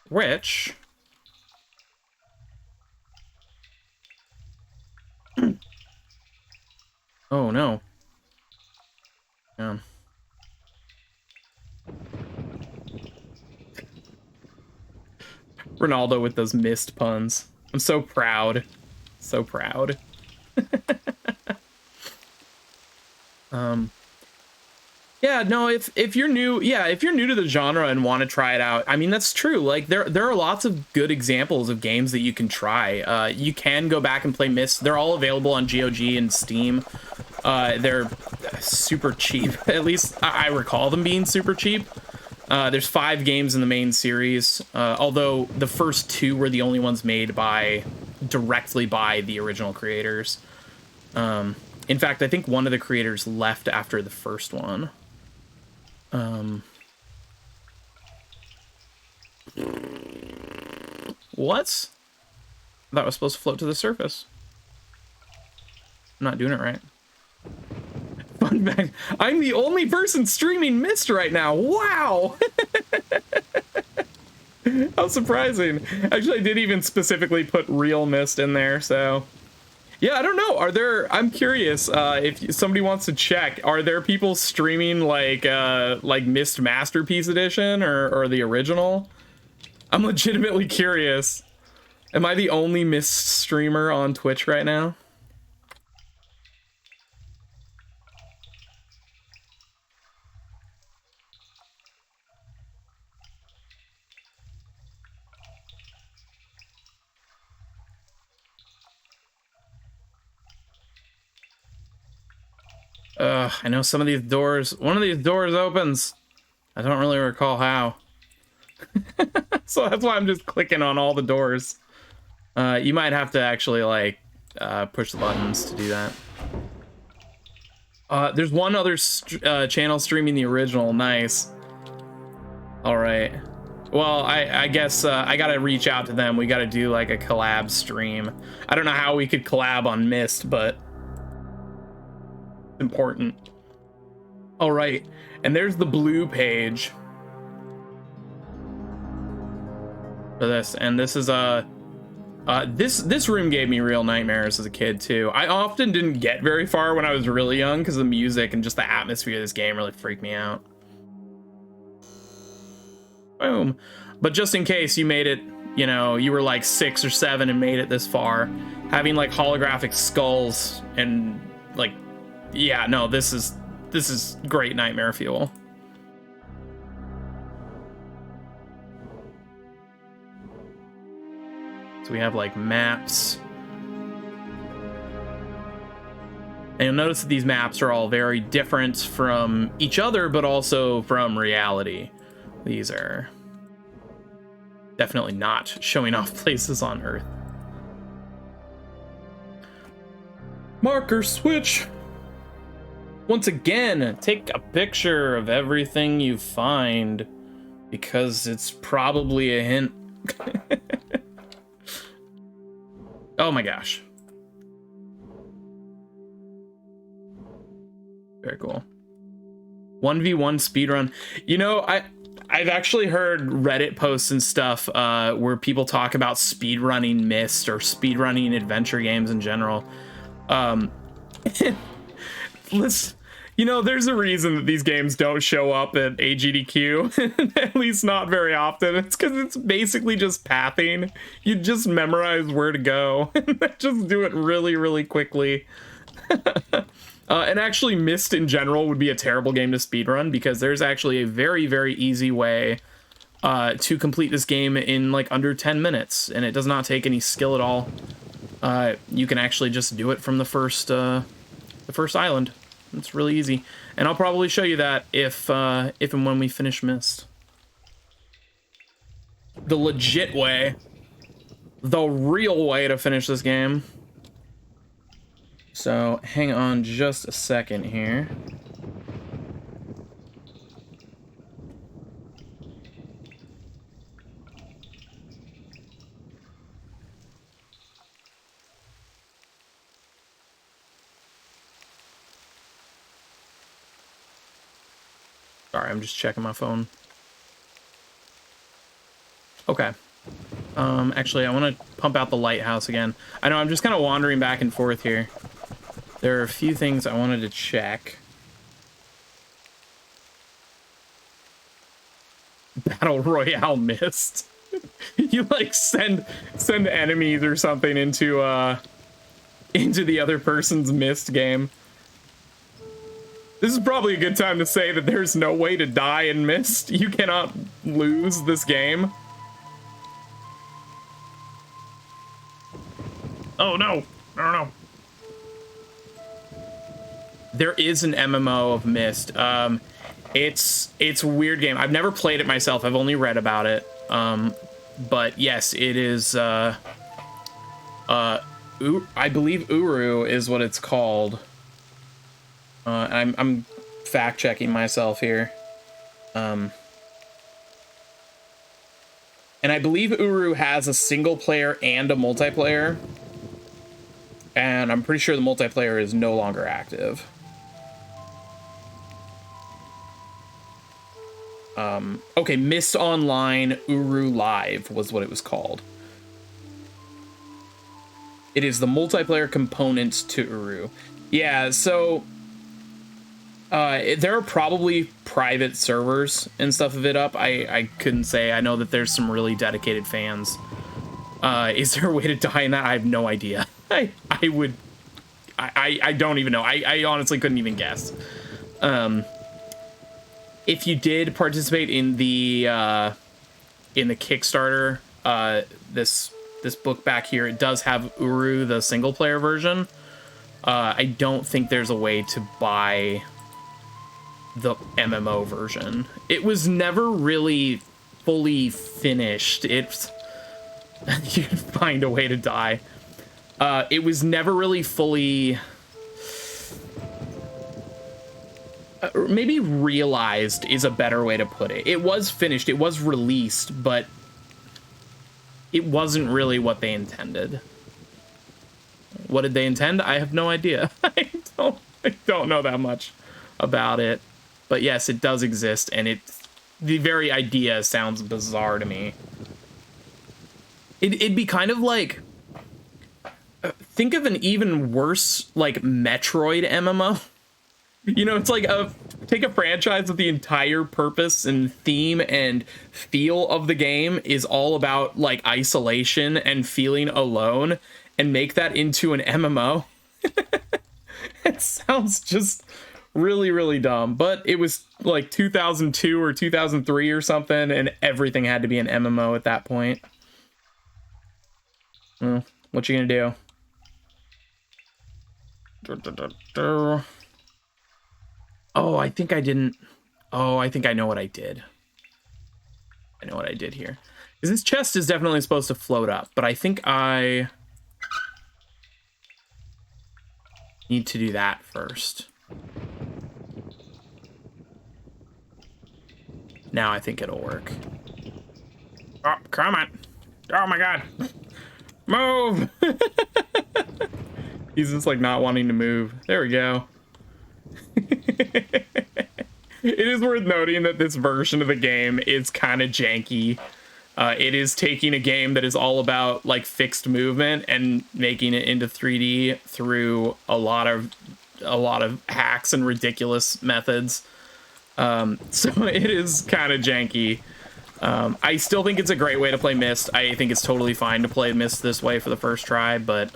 Speaker 1: which... Oh, no. Ronaldo with those Myst puns. I'm so proud. So proud. Yeah, no, if you're new, if you're new to the genre and want to try it out, I mean, that's true. Like, there are lots of good examples of games that you can try. You can go back and play Myst. They're all available on GOG and Steam. They're super cheap. At least I recall them being super cheap. There's 5 games in the main series, although the first 2 were the only ones made directly by the original creators. In fact, I think one of the creators left after the first one. What? That was supposed to float to the surface. I'm not doing it right. Fun fact, I'm the only person streaming Myst right now. Wow! How surprising. Actually, I did even specifically put real Myst in there, so... Yeah, I don't know. I'm curious, if somebody wants to check, are there people streaming like Myst Masterpiece Edition or the original? I'm legitimately curious. Am I the only Myst streamer on Twitch right now? I know some of these doors, one of these doors opens. I don't really recall how. So that's why I'm just clicking on all the doors. You might have to actually like push the buttons to do that. There's one other channel streaming the original. Nice. All right. Well, I guess I gotta reach out to them. We gotta do like a collab stream. I don't know how we could collab on Myst, but important. All right, and there's the blue page for this, and this is this room gave me real nightmares as a kid too. I often didn't get very far when I was really young because the music and just the atmosphere of this game really freaked me out. Boom. But just in case you made it, you know, you were like 6 or 7 and made it this far, having like holographic skulls and like, yeah, no, this is great nightmare fuel. So we have like maps And you'll notice that these maps are all very different from each other, but also from reality. These are definitely not showing off places on Earth. Marker switch. Once again, take a picture of everything you find, because it's probably a hint. Oh my gosh. Very cool. 1v1 speedrun. You know, I've actually heard Reddit posts and stuff where people talk about speedrunning Myst or speedrunning adventure games in general. Let's, you know, there's a reason that these games don't show up at AGDQ, at least not very often. It's because it's basically just pathing. You just memorize where to go and just do it really, really quickly. And actually, Myst in general would be a terrible game to speedrun, because there's actually a very, very easy way to complete this game in like under 10 minutes, and it does not take any skill at all. You can actually just do it from the first island. It's really easy, and I'll probably show you that if and when we finish Myst. The legit way, the real way to finish this game. So hang on just a second here. Sorry, I'm just checking my phone. Okay. Actually, I want to pump out the lighthouse again. I know I'm just kind of wandering back and forth here. There are a few things I wanted to check. Battle Royale Myst. You like send enemies or something into the other person's Myst game. This is probably a good time to say that there's no way to die in Myst. You cannot lose this game. Oh no! No. There is an MMO of Myst. It's a weird game. I've never played it myself. I've only read about it. But yes, it is. I believe Uru is what it's called. I'm fact checking myself here. And I believe Uru has a single player and a multiplayer. And I'm pretty sure the multiplayer is no longer active. Okay, Myst Online Uru Live was what it was called. It is the multiplayer component to Uru. Yeah, so there are probably private servers and stuff of it up. I couldn't say. I know that there's some really dedicated fans. Is there a way to die in that? I have no idea. I don't even know. I honestly couldn't even guess. If you did participate in the Kickstarter, this book back here, it does have Uru, the single player version. I don't think there's a way to buy the MMO version. It was never really fully finished. You'd find a way to die. It was never really fully maybe realized is a better way to put it. It was finished, it was released, but it wasn't really what they intended. What did they intend? I have no idea. I don't know that much about it. But yes, it does exist, and the very idea sounds bizarre to me. It'd be kind of like, think of an even worse, like, Metroid MMO. You know, it's like take a franchise with the entire purpose and theme and feel of the game is all about, like, isolation and feeling alone, and make that into an MMO. It sounds just really, really dumb, but it was like 2002 or 2003 or something, and everything had to be an MMO at that point. Well, what you gonna do? Oh, I think I didn't. Oh, I think I know what I did. I know what I did here. Because this chest is definitely supposed to float up, but I think I need to do that first. Now I think it'll work. Oh, come on. Oh my god. Move! He's just like not wanting to move. There we go. It is worth noting that this version of the game is kind of janky. It is taking a game that is all about like fixed movement and making it into 3D through a lot of hacks and ridiculous methods. So it is kind of janky. I still think it's a great way to play Myst. I think it's totally fine to play Myst this way for the first try, but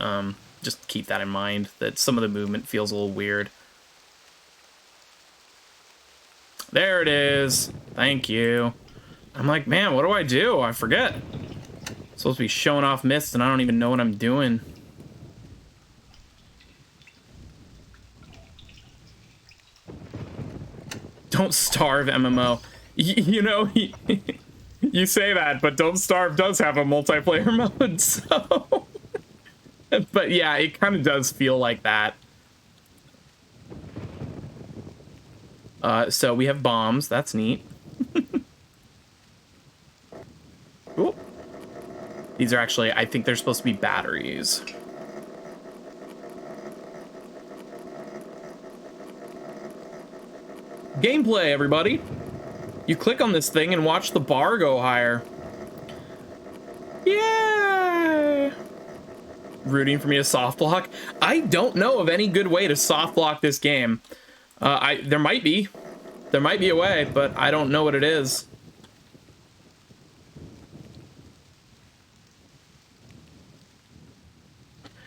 Speaker 1: just keep that in mind, that some of the movement feels a little weird. There it is. Thank you. I'm like, man, what do I do? I forget. I'm supposed to be showing off Myst and I don't even know what I'm doing. Don't starve, MMO. You know, you say that, but Don't Starve does have a multiplayer mode, so... But yeah, it kind of does feel like that. So we have bombs. That's neat. Ooh. These are actually, I think they're supposed to be batteries. Gameplay, everybody. You click on this thing and watch the bar go higher. Yeah. Rooting for me to soft block. I don't know of any good way to soft block this game. There might be a way, but I don't know what it is.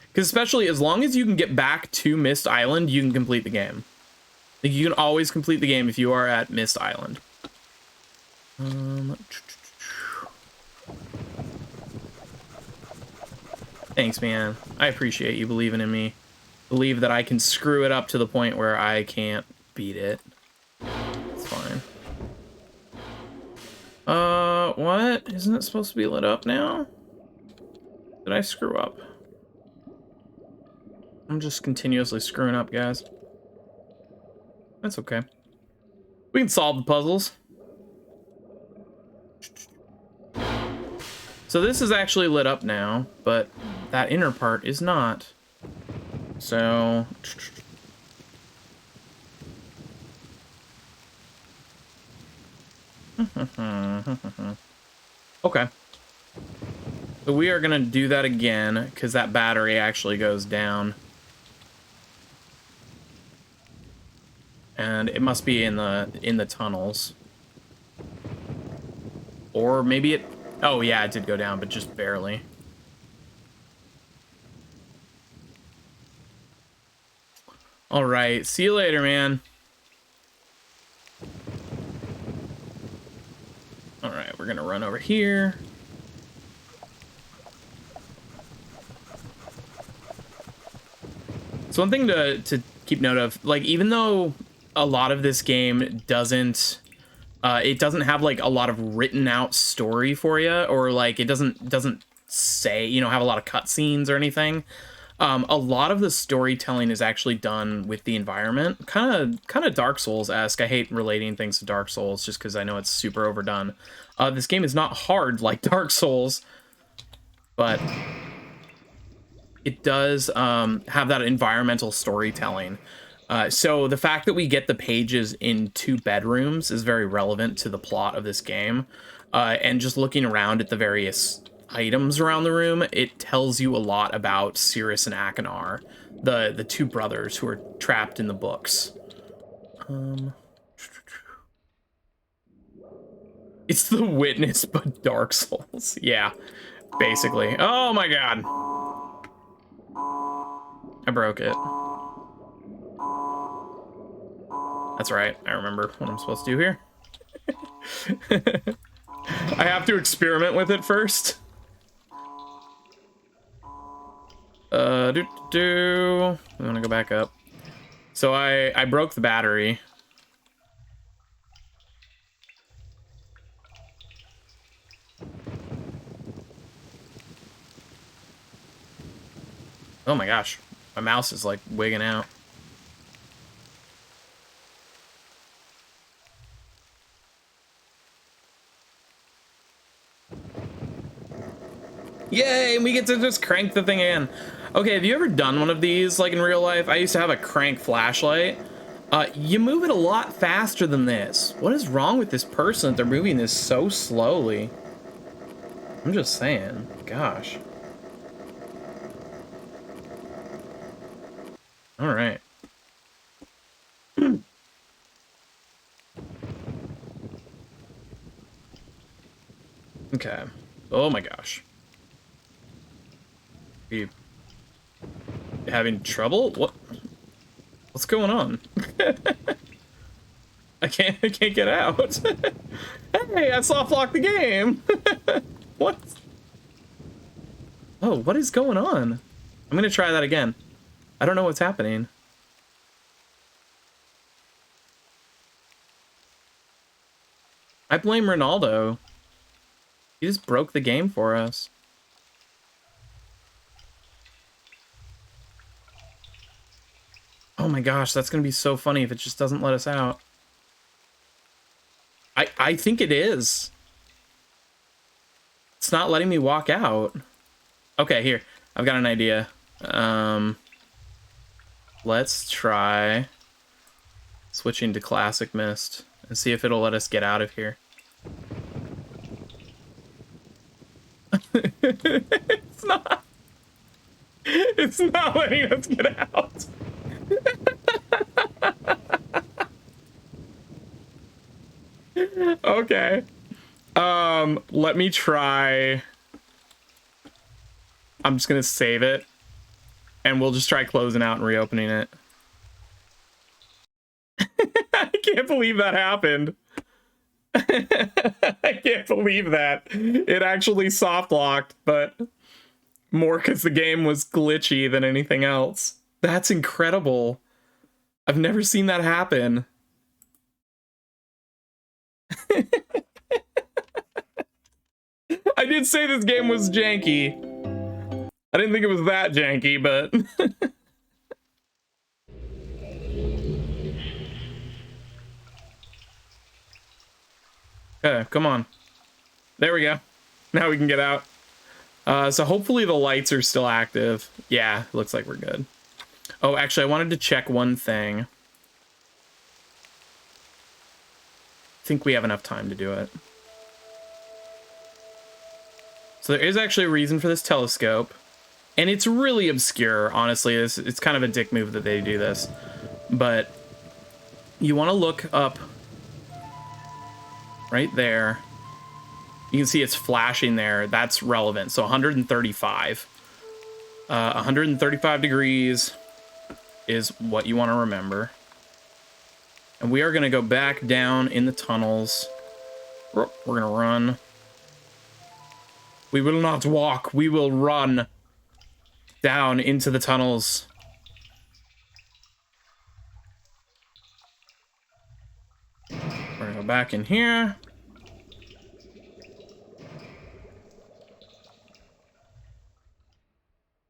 Speaker 1: Because especially as long as you can get back to Myst Island, you can complete the game. Like, you can always complete the game if you are at Myst Island. Thanks, man. I appreciate you believing in me. Believe that I can screw it up to the point where I can't beat it. It's fine. What? Isn't it supposed to be lit up now? Did I screw up? I'm just continuously screwing up, guys. That's okay. We can solve the puzzles. So this is actually lit up now, but that inner part is not. So... Okay. So we are gonna do that again, because that battery actually goes down. And it must be in the tunnels. Or maybe it... Oh, yeah, it did go down, but just barely. All right, see you later, man. All right, we're gonna run over here. So one thing to keep note of, like, even though a lot of this game doesn't... it doesn't have like a lot of written out story for you, or like it doesn't say, you know, have a lot of cutscenes or anything. A lot of the storytelling is actually done with the environment, kind of Dark Souls-esque. I hate relating things to Dark Souls just because I know it's super overdone. This game is not hard like Dark Souls, but it does have that environmental storytelling. So the fact that we get the pages in 2 bedrooms is very relevant to the plot of this game. And just looking around at the various items around the room, it tells you a lot about Cirrus and Akinar, the 2 brothers who are trapped in the books. It's The Witness, but Dark Souls. Yeah, basically. Oh my god. I broke it. That's right, I remember what I'm supposed to do here. I have to experiment with it first. I'm gonna go back up. So I broke the battery. Oh my gosh, my mouse is like wigging out. Yay, and we get to just crank the thing in. Okay, have you ever done one of these, like in real life? I used to have a crank flashlight. You move it a lot faster than this. What is wrong with this person that they're moving this so slowly? I'm just saying, gosh. All right. Okay. Oh my gosh. Are you having trouble? What's going on? I can't get out. Hey, I soft locked the game. What? Oh, what is going on? I'm gonna try that again. I don't know what's happening. I blame Ronaldo. He just broke the game for us. Oh my gosh, that's gonna be so funny if it just doesn't let us out. I think it is. It's not letting me walk out. Okay, here. I've got an idea. Let's try switching to classic Myst and see if it'll let us get out of here. It's not. It's not letting us get out. Okay. Let me try. I'm just gonna save it, and we'll just try closing out and reopening it. I can't believe that happened. I can't believe that. It actually soft locked, but more because the game was glitchy than anything else. That's incredible. I've never seen that happen. I did say this game was janky. I didn't think it was that janky, but... Okay, come on. There we go. Now we can get out. So hopefully the lights are still active. Yeah, looks like we're good. Oh, actually, I wanted to check one thing. I think we have enough time to do it. So there is actually a reason for this telescope. And it's really obscure, honestly. It's kind of a dick move that they do this. But you want to look up right there. You can see it's flashing there. That's relevant. So 135. 135 degrees is what you want to remember. And we are going to go back down in the tunnels. We're going to run. We will not walk. We will run down into the tunnels. We're going to go back in here.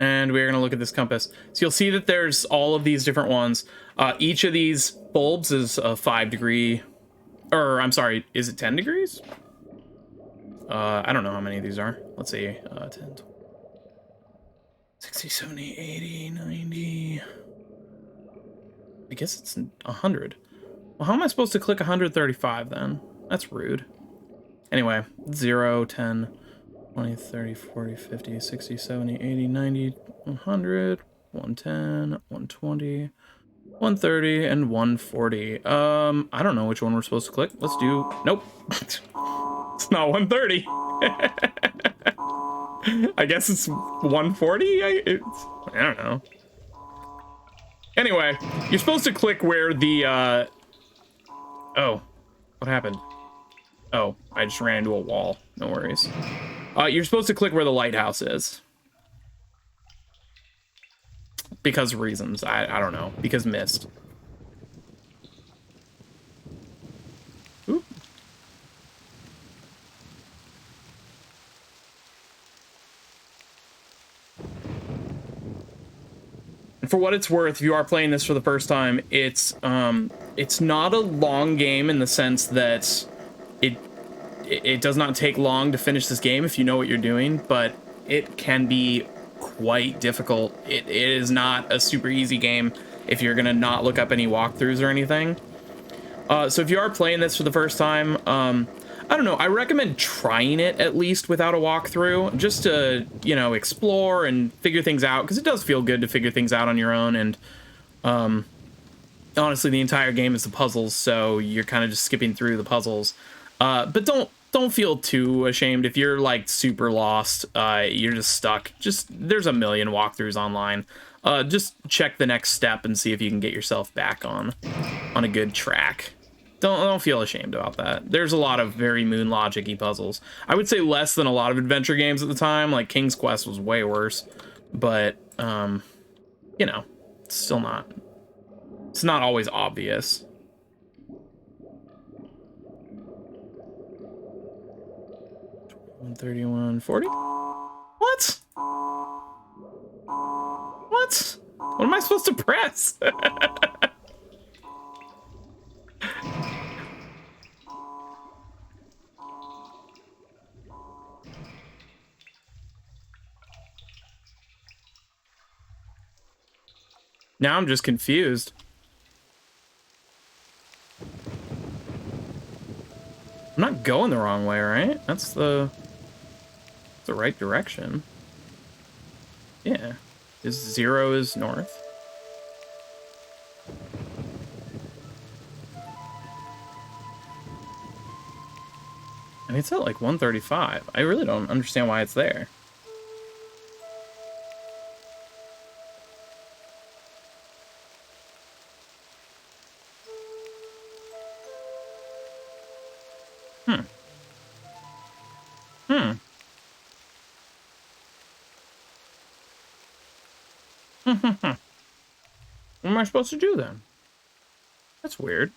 Speaker 1: And we're going to look at this compass. So you'll see that there's all of these different ones. Each of these bulbs is a 5 degree, or I'm sorry, is it 10 degrees? I don't know how many of these are. Let's see, 10, 60, 70, 80, 90. I guess it's 100. Well, how am I supposed to click 135 then? That's rude. Anyway, 0, 10, 20, 30, 40, 50, 60, 70, 80, 90, 100, 110, 120, 130, and 140. I don't know which one we're supposed to click. Let's do... Nope. It's not 130. I guess it's 140? I don't know. Anyway, you're supposed to click where the, Oh, what happened? Oh, I just ran into a wall. No worries. You're supposed to click where the lighthouse is. because reasons. I don't know. Because Myst. Ooh. And for what it's worth, if you are playing this for the first time, it's not a long game in the sense that it does not take long to finish this game if you know what you're doing, but it can be quite difficult. It is not a super easy game if you're gonna not look up any walkthroughs or anything. So if you are playing this for the first time, I don't know, I recommend trying it at least without a walkthrough, just to, you know, explore and figure things out, because it does feel good to figure things out on your own. And honestly, the entire game is the puzzles, so you're kind of just skipping through the puzzles. But don't feel too ashamed if you're like super lost. You're just stuck. There's a million walkthroughs online. Just check the next step and see if you can get yourself back on a good track. Don't feel ashamed about that. There's a lot of very Moon Logic-y puzzles. I would say less than a lot of adventure games at the time. Like King's Quest was way worse, but you know, it's not always obvious. $131.40. What? What? What am I supposed to press? Now I'm just confused. I'm not going the wrong way, right? That's the right direction. Yeah. 0 is north. I mean, it's at like 135. I really don't understand why it's there. What am I supposed to do then? That's weird.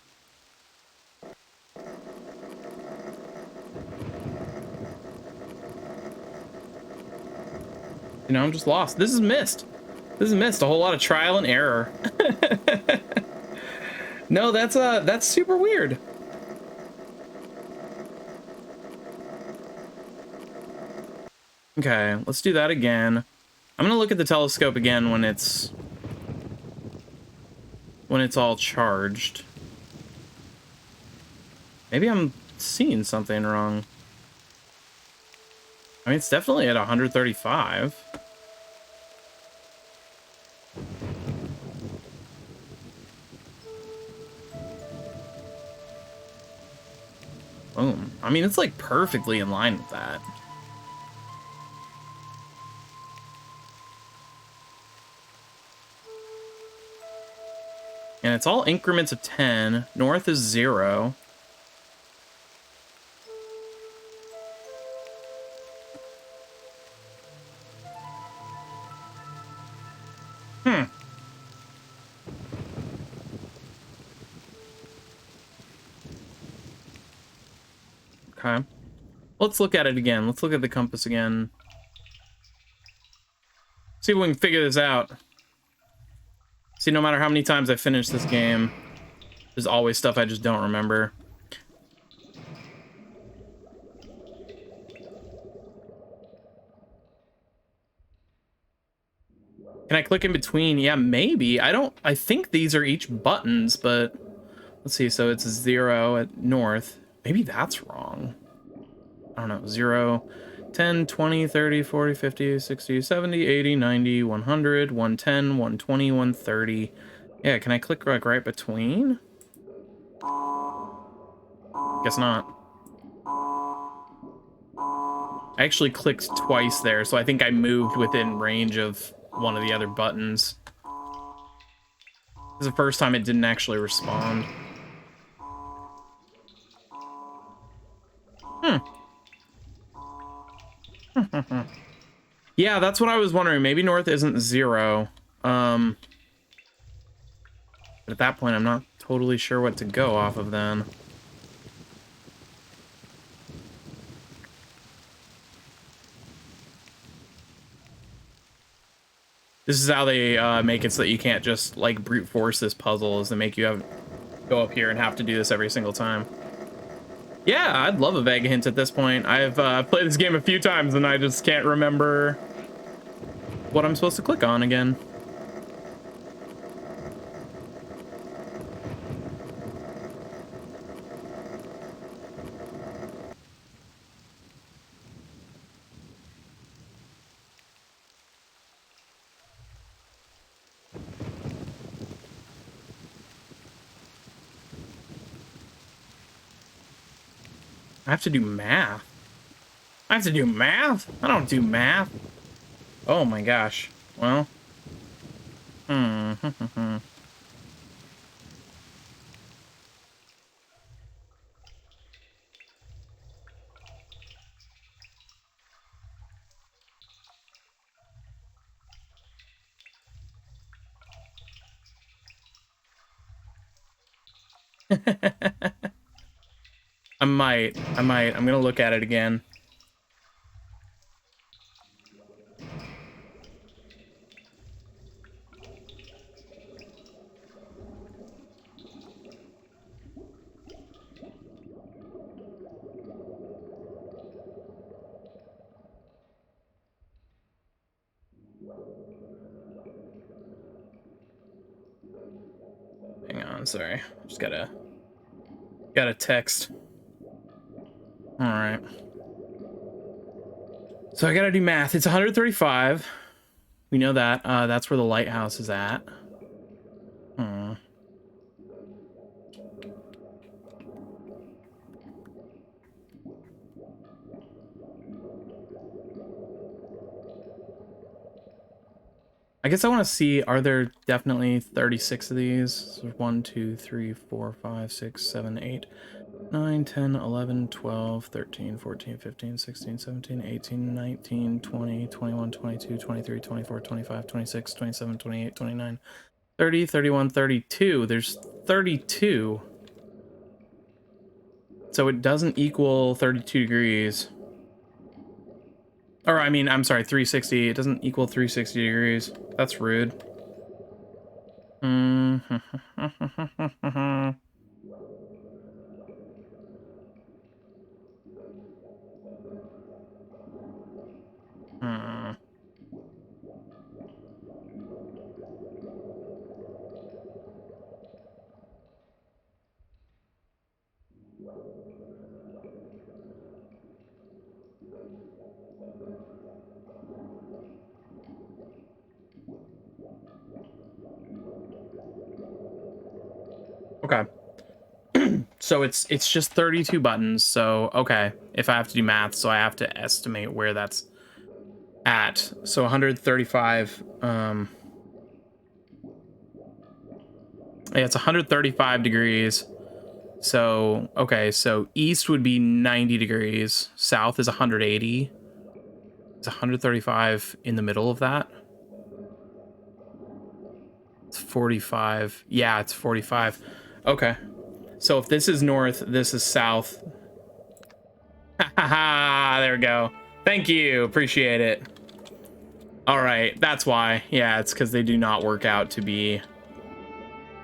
Speaker 1: You know, I'm just lost. This is Myst. This is Myst. A whole lot of trial and error. No, that's super weird. Okay, let's do that again. I'm gonna look at the telescope again when it's all charged. Maybe I'm seeing something wrong. I mean, it's definitely at 135. Boom. I mean, it's like perfectly in line with that. And it's all increments of 10. North is 0. Okay. Let's look at it again. Let's look at the compass again. See if we can figure this out. See, no matter how many times I finish this game, there's always stuff I just don't remember. Can I click in between? Yeah, maybe. I think these are each buttons, but let's see. So it's 0 at north. Maybe that's wrong. I don't know. 0, 10, 20, 30, 40, 50, 60, 70, 80, 90, 100, 110, 120, 130. Yeah, can I click like right between? Guess not. I actually clicked twice there, so I think I moved within range of one of the other buttons. This is the first time it didn't actually respond. Yeah, that's what I was wondering. Maybe north isn't 0. But at that point, I'm not totally sure what to go off of then. This is how they make it so that you can't just like brute force this puzzle, is to make you have go up here and have to do this every single time. Yeah, I'd love a Vega hint at this point. I've played this game a few times and I just can't remember what I'm supposed to click on again. I have to do math. I have to do math? I don't do math. Oh my gosh. Well. I might. I'm gonna look at it again. Hang on, sorry. Just gotta text. All right. So I gotta do math. It's 135. We know that. That's where the lighthouse is at. I guess I want to see, are there definitely 36 of these? So 1, 2, 3, 4, 5, 6, 7, 8, 9, 10, 11, 12, 13, 14, 15, 16, 17, 18, 19, 20, 21, 22, 23, 24, 25, 26, 27, 28, 29, 30, 31, 32. There's 32. So it doesn't equal 32 degrees. Or, I mean, I'm sorry, 360. It doesn't equal 360 degrees. That's rude. Okay. So it's just 32 buttons. So, okay. If I have to do math, so I have to estimate where that's at. So 135, yeah, it's 135 degrees. So, okay, so east would be 90 degrees. South is 180. Is 135 in the middle of that? It's 45. Yeah, it's 45. Okay. So if this is north, this is south. Haha, there we go. Thank you. Appreciate it. All right, that's why. Yeah, it's because they do not work out to be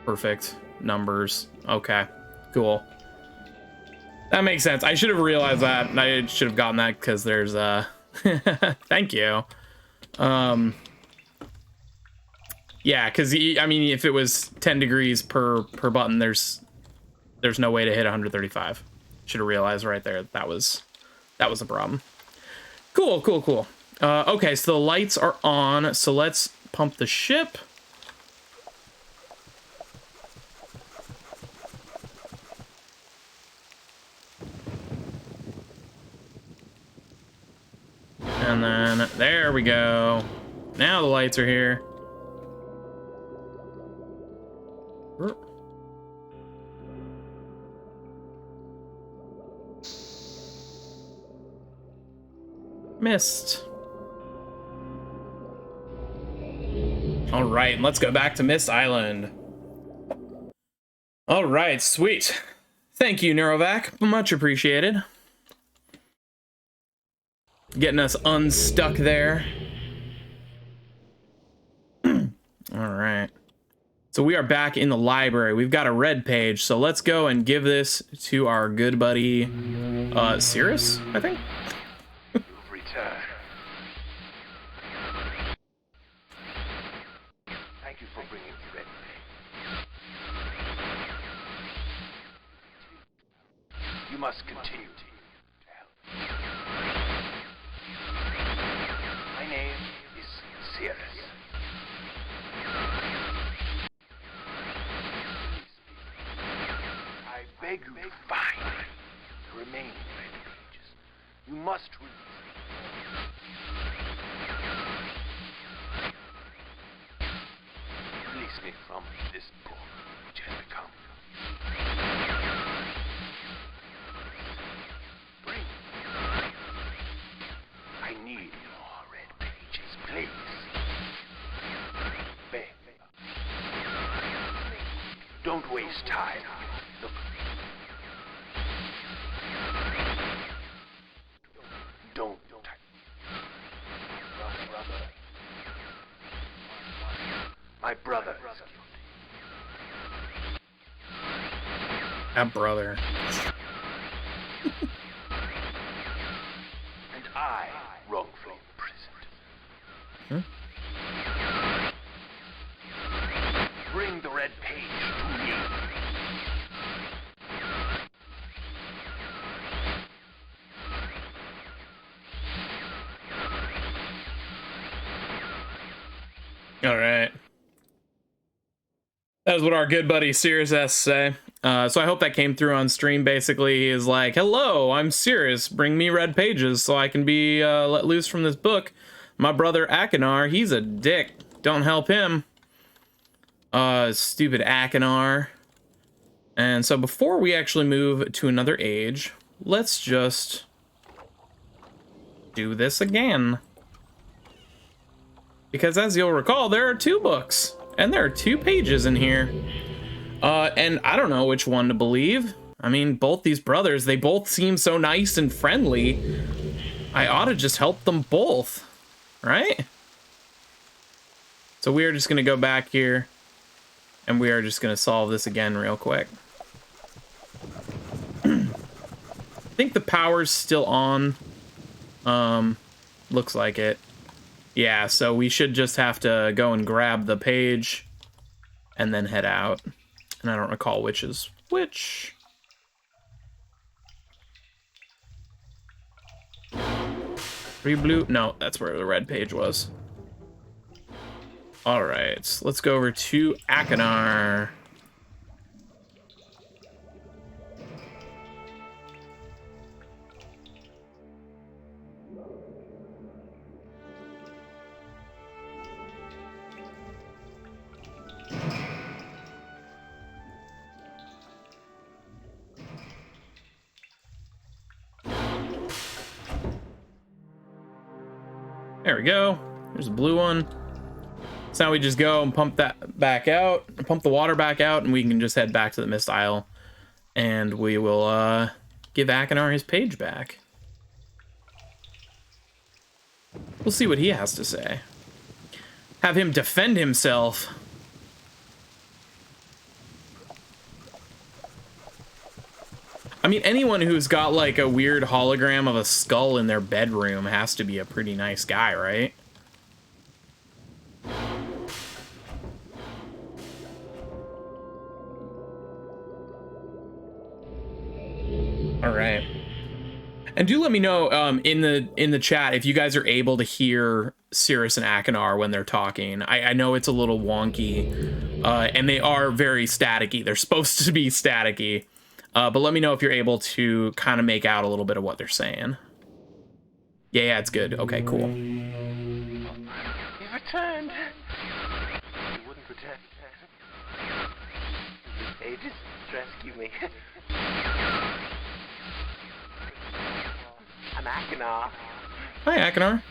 Speaker 1: perfect numbers. Okay, cool. That makes sense. I should have realized that. I should have gotten that because there's thank you. Yeah, because I mean, if it was 10 degrees per button, there's no way to hit 135. Should have realized right there that was a problem. Cool, cool, cool. Okay, so the lights are on. So let's pump the ship. And then there we go. Now the lights are here. Myst. All right, let's go back to Myst Island. All right, sweet. Thank you, Neurovac. Much appreciated. Getting us unstuck there. All right. So we are back in the library. We've got a red page, so let's go and give this to our good buddy, Cirrus, I think?
Speaker 3: You've returned. Thank you for bringing the red page. You must continue to help. My name is Cirrus. I beg you to find the remaining red pages. You must release me from this book, which has become bring. I need more red pages, please. Beg. Don't waste time. Look. Don't. My brother is guilty.
Speaker 1: That brother.
Speaker 3: And I wrongfully imprisoned. Bring the red page to me.
Speaker 1: All right. That is what our good buddy Cirrus has to say. So I hope that came through on stream. Basically, he is like, hello, I'm Cirrus. Bring me red pages so I can be let loose from this book. My brother Akinar, he's a dick. Don't help him. Stupid Akinar. And so before we actually move to another age, let's just do this again. Because as you'll recall, there are 2 books. And there are 2 pages in here. And I don't know which one to believe. I mean, both these brothers, they both seem so nice and friendly. I ought to just help them both, right? So we are just gonna go back here and we are just gonna solve this again real quick. I think the power's still on. Looks like it. Yeah, so we should just have to go and grab the page and then head out. And I don't recall which is which. 3 blue? No, that's where the red page was. All right, let's go over to Akinar. There we go. There's a blue one. So now we just go and pump that back out, pump the water back out, and we can just head back to the Myst Isle. And we will give Akinar his page back. We'll see what he has to say. Have him defend himself. I mean, anyone who's got like a weird hologram of a skull in their bedroom has to be a pretty nice guy, right? All right. And do let me know in the chat if you guys are able to hear Cirrus and Akinar when they're talking. I know it's a little wonky, and they are very staticky. They're supposed to be staticky. But let me know if you're able to kind of make out a little bit of what they're saying. Yeah, it's good. Okay, cool.
Speaker 3: You've returned. You wouldn't return. These pages to rescue me. I'm Akinar.
Speaker 1: Hi, Akinar.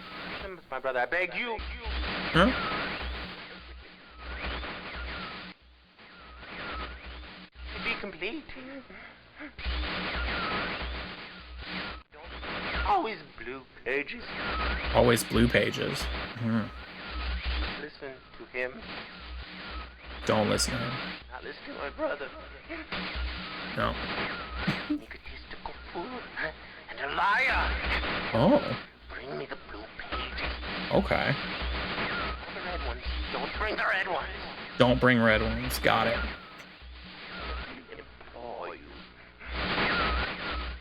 Speaker 3: My brother, I beg you.
Speaker 1: Huh?
Speaker 3: complete. Always blue pages.
Speaker 1: Always blue pages.
Speaker 3: Listen to him.
Speaker 1: Don't listen to him.
Speaker 3: Not listen to my brother.
Speaker 1: No.
Speaker 3: Egotistical fool and a liar.
Speaker 1: Oh.
Speaker 3: Bring me the blue pages.
Speaker 1: Okay.
Speaker 3: The red ones. Don't bring the red ones.
Speaker 1: Don't bring red ones. Got it.
Speaker 3: Implore you.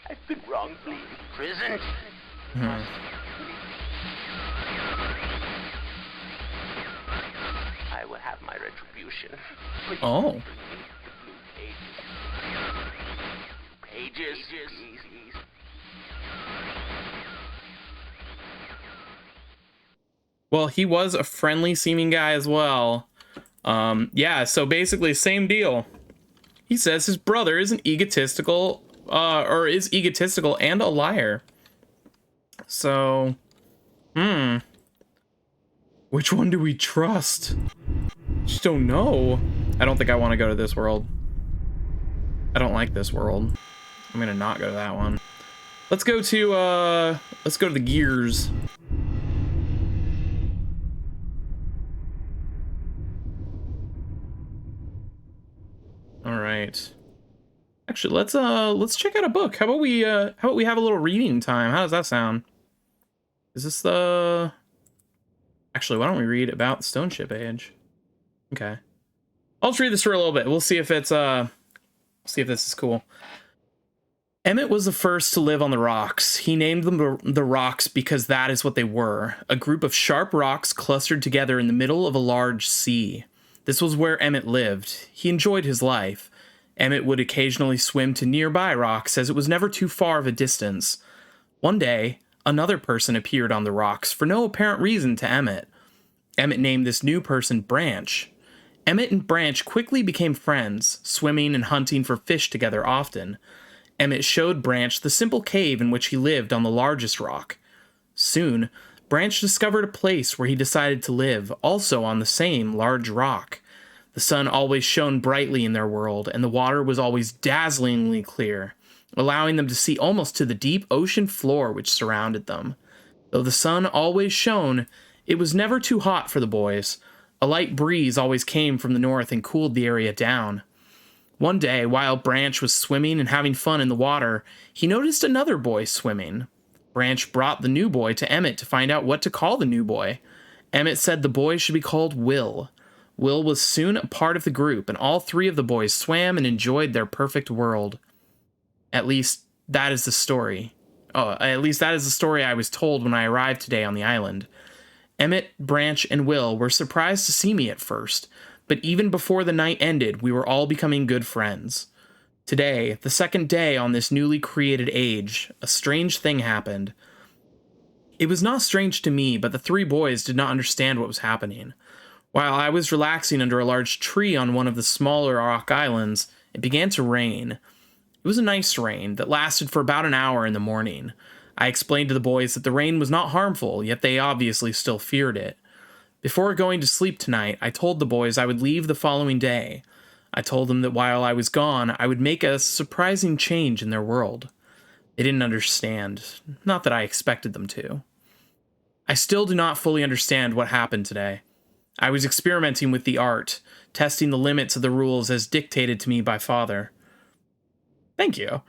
Speaker 3: I've been wrongfully imprisoned. I will have my retribution.
Speaker 1: Oh.
Speaker 3: The blue pages. Pages.
Speaker 1: Well, he was a friendly seeming guy as well. Yeah, so basically same deal. He says his brother is an egotistical, is egotistical and a liar. So, which one do we trust? Just don't know. I don't think I want to go to this world. I don't like this world. I'm gonna not go to that one. Let's go to the gears. All right. Actually, let's check out a book. How about we have a little reading time? How does that sound? Is this the... Actually, why don't we read about the Stone Ship Age? Okay. I'll just read this for a little bit. We'll see if it's see if this is cool. Emmett was the first to live on the rocks. He named them the rocks because that is what they were, a group of sharp rocks clustered together in the middle of a large sea. This was where Emmett lived. He enjoyed his life. Emmett would occasionally swim to nearby rocks as it was never too far of a distance. One day, another person appeared on the rocks for no apparent reason to Emmett. Emmett named this new person Branch. Emmett and Branch quickly became friends, swimming and hunting for fish together often. Emmett showed Branch the simple cave in which he lived on the largest rock. Soon, Branch discovered a place where he decided to live, also on the same large rock. The sun always shone brightly in their world, and the water was always dazzlingly clear, allowing them to see almost to the deep ocean floor which surrounded them. Though the sun always shone, it was never too hot for the boys. A light breeze always came from the north and cooled the area down. One day, while Branch was swimming and having fun in the water, he noticed another boy swimming. Branch brought the new boy to Emmett to find out what to call the new boy. Emmett said the boy should be called Will. Will was soon a part of the group, and all three of the boys swam and enjoyed their perfect world. At least, that is the story. At least that is the story I was told when I arrived today on the island. Emmett, Branch, and Will were surprised to see me at first, but even before the night ended, we were all becoming good friends. Today, the second day on this newly created age, a strange thing happened. It was not strange to me, but the three boys did not understand what was happening. While I was relaxing under a large tree on one of the smaller rock islands, it began to rain. It was a nice rain that lasted for about an hour in the morning. I explained to the boys that the rain was not harmful, yet they obviously still feared it. Before going to sleep tonight, I told the boys I would leave the following day. I told them that while I was gone, I would make a surprising change in their world. They didn't understand, not that I expected them to. I still do not fully understand what happened today. I was experimenting with the art, testing the limits of the rules as dictated to me by Father. Thank you.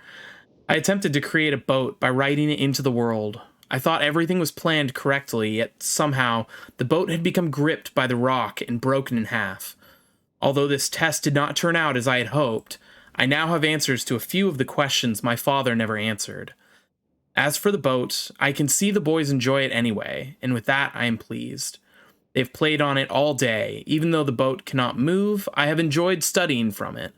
Speaker 1: I attempted to create a boat by writing it into the world. I thought everything was planned correctly, yet somehow the boat had become gripped by the rock and broken in half. Although this test did not turn out as I had hoped, I now have answers to a few of the questions my father never answered. As for the boat, I can see the boys enjoy it anyway, and with that I am pleased. They've played on it all day. Even though the boat cannot move, I have enjoyed studying from it.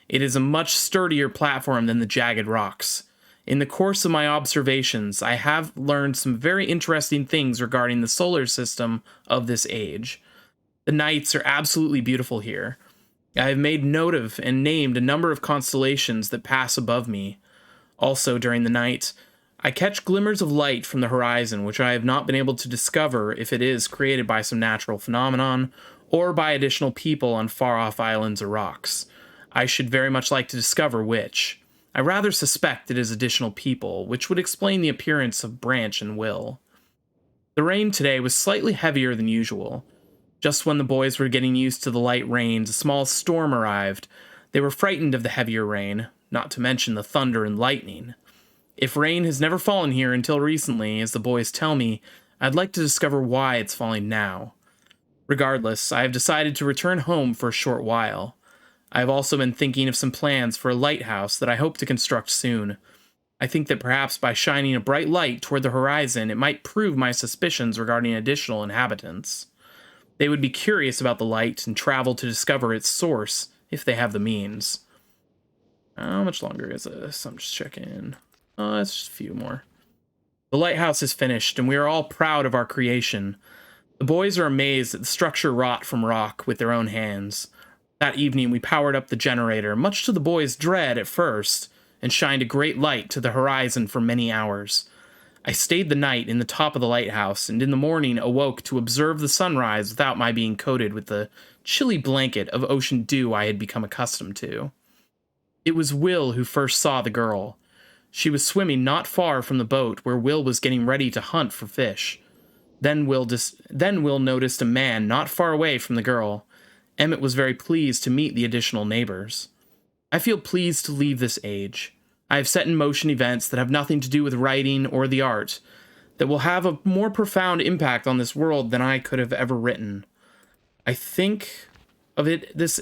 Speaker 1: It is a much sturdier platform than the jagged rocks. In the course of my observations, I have learned some very interesting things regarding the solar system of this age. The nights are absolutely beautiful here. I have made note of and named a number of constellations that pass above me. Also, during the night, I catch glimmers of light from the horizon, which I have not been able to discover if it is created by some natural phenomenon or by additional people on far-off islands or rocks. I should very much like to discover which. I rather suspect it is additional people, which would explain the appearance of Branch and Will. The rain today was slightly heavier than usual. Just when the boys were getting used to the light rains, a small storm arrived. They were frightened of the heavier rain, not to mention the thunder and lightning. If rain has never fallen here until recently, as the boys tell me, I'd like to discover why it's falling now. Regardless, I have decided to return home for a short while. I have also been thinking of some plans for a lighthouse that I hope to construct soon. I think that perhaps by shining a bright light toward the horizon, it might prove my suspicions regarding additional inhabitants. They would be curious about the light and travel to discover its source, if they have the means. How much longer is this? I'm just checking. Oh, it's just a few more. The lighthouse is finished, and we are all proud of our creation. The boys are amazed at the structure wrought from rock with their own hands. That evening, we powered up the generator, much to the boys' dread at first, and shined a great light to the horizon for many hours. I stayed the night in the top of the lighthouse, and in the morning awoke to observe the sunrise without my being coated with the chilly blanket of ocean dew I had become accustomed to. It was Will who first saw the girl. She was swimming not far from the boat where Will was getting ready to hunt for fish. Then Will noticed a man not far away from the girl. Emmett was very pleased to meet the additional neighbors. I feel pleased to leave this age. I have set in motion events that have nothing to do with writing or the art, that will have a more profound impact on this world than I could have ever written. I think of it this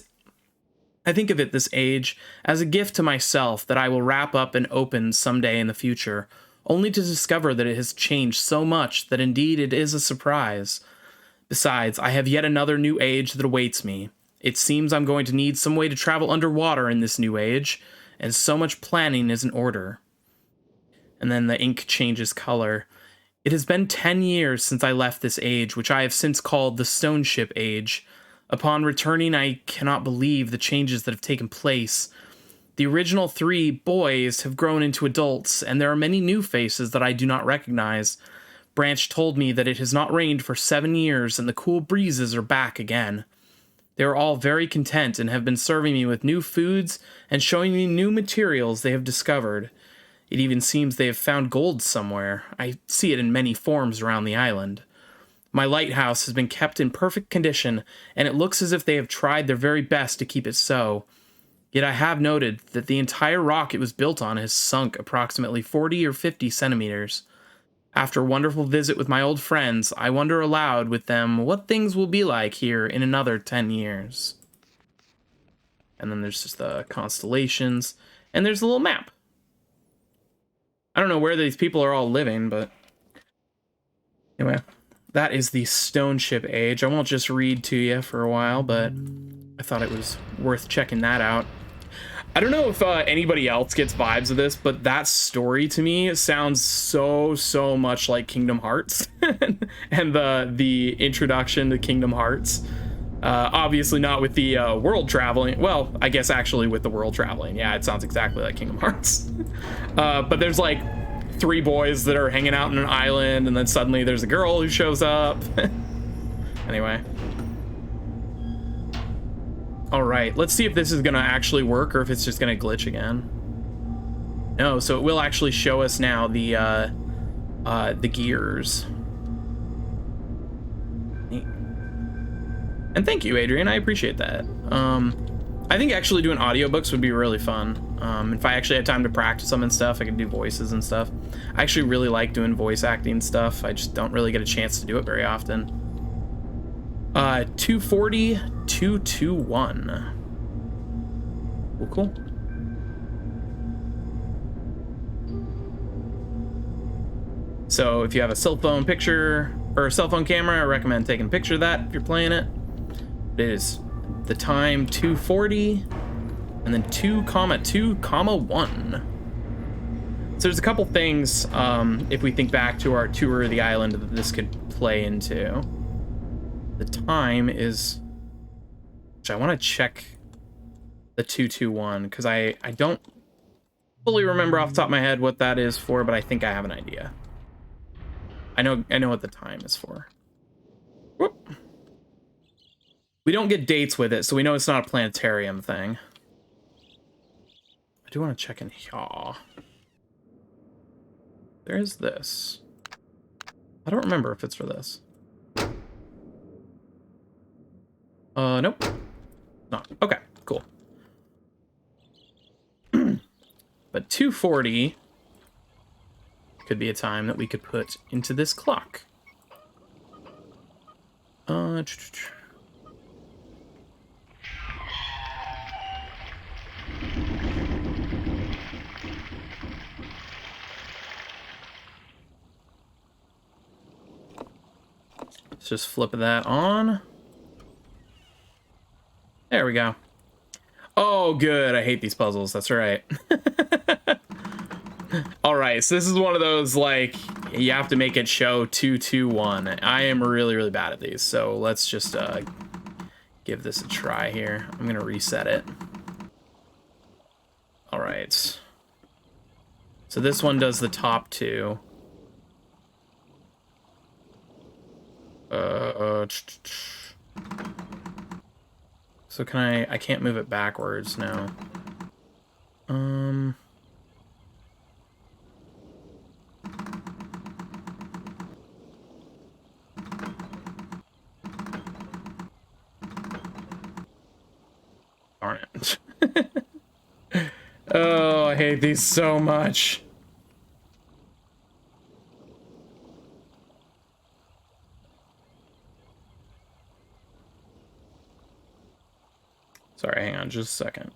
Speaker 1: age as a gift to myself that I will wrap up and open someday in the future, only to discover that it has changed so much that indeed it is a surprise. Besides, I have yet another new age that awaits me. It seems I'm going to need some way to travel underwater in this new age, and so much planning is in order. And then the ink changes color. It has been 10 years since I left this age, which I have since called the Stone Ship Age. Upon returning, I cannot believe the changes that have taken place. The original 3 boys have grown into adults, and there are many new faces that I do not recognize. Branch told me that it has not rained for 7 years, and the cool breezes are back again. They are all very content and have been serving me with new foods and showing me new materials they have discovered. It even seems they have found gold somewhere. I see it in many forms around the island. My lighthouse has been kept in perfect condition, and it looks as if they have tried their very best to keep it so. Yet I have noted that the entire rock it was built on has sunk approximately 40 or 50 centimeters. After a wonderful visit with my old friends, I wonder aloud with them what things will be like here in another 10 years. And then there's just the constellations, and there's a little map. I don't know where these people are all living, but anyway, that is the Stone Ship Age. I won't just read to you for a while, but I thought it was worth checking that out. I don't know if anybody else gets vibes of this, but that story to me sounds so much like Kingdom Hearts and the introduction to Kingdom Hearts. Obviously not with the world traveling. Well, I guess actually with the world traveling. Yeah, it sounds exactly like Kingdom Hearts. But there's like 3 boys that are hanging out on an island, and then suddenly there's a girl who shows up. Anyway. Alright, let's see if this is gonna actually work or if it's just gonna glitch again. No, so it will actually show us now the gears. Neat. And thank you, Adrian, I appreciate that. I think actually doing audiobooks would be really fun. If I actually had time to practice them and stuff, I could do voices and stuff. I actually really like doing voice acting stuff. I just don't really get a chance to do it very often. 240, 221. Cool. So if you have a cell phone picture or a cell phone camera, I recommend taking a picture of that if you're playing it. It is the time 240 and then 2,2,1. So there's a couple things, if we think back to our tour of the island, that this could play into. The time is, which I want to check the 221 because I don't fully remember off the top of my head what that is for, but I think I have an idea. I know what the time is for. Whoop. We don't get dates with it, so we know it's not a planetarium thing. do want to check in here. There's this. I don't remember if it's for this. Nope. Not. Okay, cool. But 240 could be a time that we could put into this clock. Let's just flip that on. There we go. Oh, good. I hate these puzzles. That's right. All right, so this is one of those, like, you have to make it show 2, 2, 1. I am really, really bad at these, so let's just give this a try here. I'm going to reset it. All right. So this one does the top 2. So can I can't move it backwards now. Darn it. Oh, I hate these so much. Sorry, hang on just a second.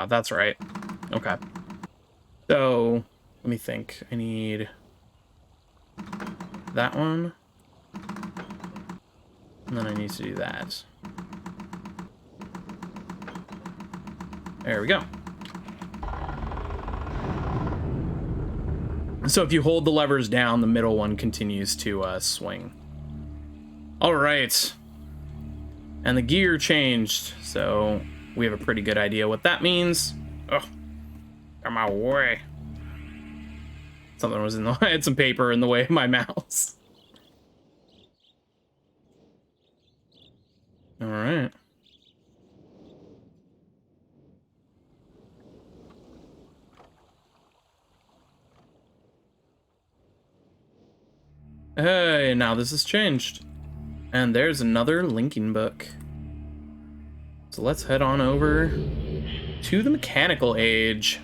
Speaker 1: That's right. Okay. So, let me think. I need that one. And then I need to do that. There we go. So if you hold the levers down, the middle one continues to swing. All right. And the gear changed, so we have a pretty good idea what that means. Oh, out of my way. Something was in the I had some paper in the way of my mouse. All right. Hey, now this has changed. And there's another linking book. So let's head on over to the mechanical age.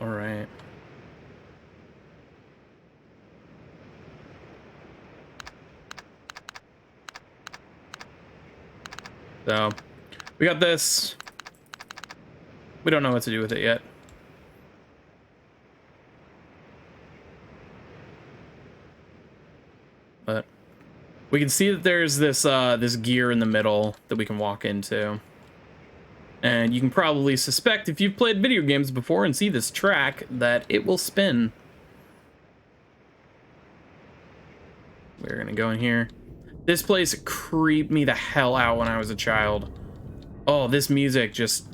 Speaker 1: All right. So, we got this. We don't know what to do with it yet. But we can see that there's this this gear in the middle that we can walk into. And you can probably suspect, if you've played video games before and see this track, that it will spin. We're gonna go in here. This place creeped me the hell out when I was a child. Oh, this music just...